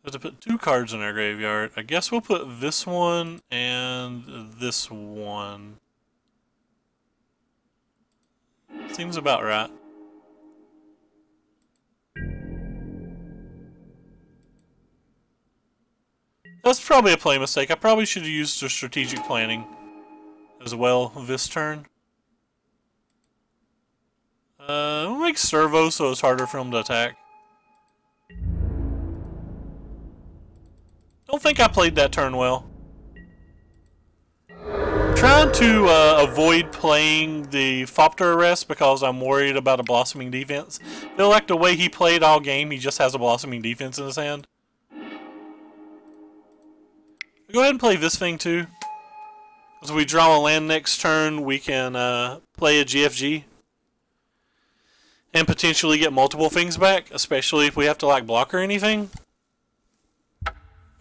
have to put 2 cards in our graveyard. I guess we'll put this one and this one. Seems about right. That's probably a play mistake. I probably should have used the strategic planning as well this turn. We'll make Servo so it's harder for him to attack. Don't think I played that turn well. I'm trying to avoid playing the Thopter Arrest because I'm worried about a Blossoming Defense. I feel like the way he played all game, he just has a Blossoming Defense in his hand. Go ahead and play this thing too. As we draw a land next turn, we can play a GFG. And potentially get multiple things back, especially if we have to like block or anything.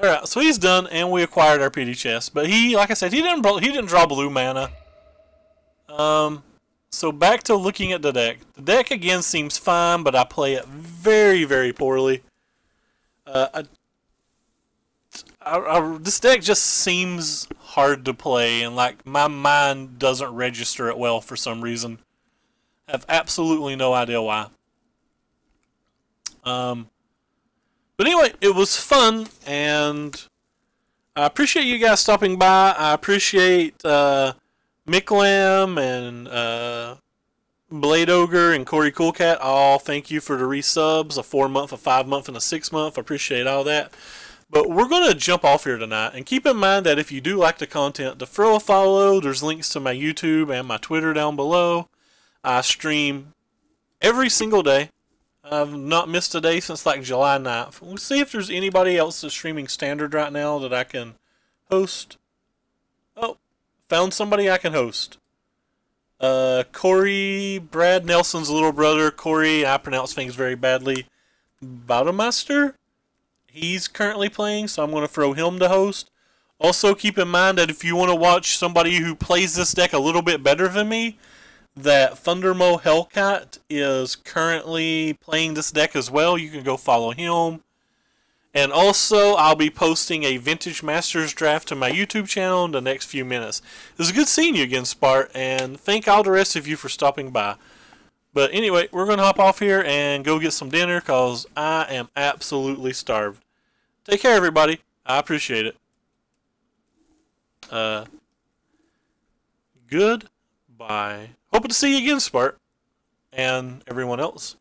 Alright, so he's done, and we acquired our PD chest. But he, like I said, he didn't draw blue mana. So back to looking at the deck. The deck again seems fine, but I play it very, very poorly. This deck just seems hard to play, and like my mind doesn't register it well for some reason. I have absolutely no idea why. But anyway, it was fun, and I appreciate you guys stopping by. I appreciate Miklam and Blade Ogre and Corey Coolcat. All thank you for the resubs, a 4-month, a 5-month, and a 6-month. I appreciate all that. But we're going to jump off here tonight. And keep in mind that if you do like the content, to throw a follow. There's links to my YouTube and my Twitter down below. I stream every single day. I've not missed a day since like July 9th. We'll see if there's anybody else that's streaming standard right now that I can host. Oh, found somebody I can host. Corey, Brad Nelson's little brother. Corey, I pronounce things very badly. Bautamaster? He's currently playing, so I'm going to throw him to host. Also, keep in mind that if you want to watch somebody who plays this deck a little bit better than me, that Thundermo Hellcat is currently playing this deck as well. You can go follow him. And also, I'll be posting a Vintage Masters draft to my YouTube channel in the next few minutes. It was good seeing you again, Spart, and thank all the rest of you for stopping by. But anyway, we're going to hop off here and go get some dinner because I am absolutely starved. Take care, everybody. I appreciate it. Goodbye. Hoping to see you again, Spart, and everyone else.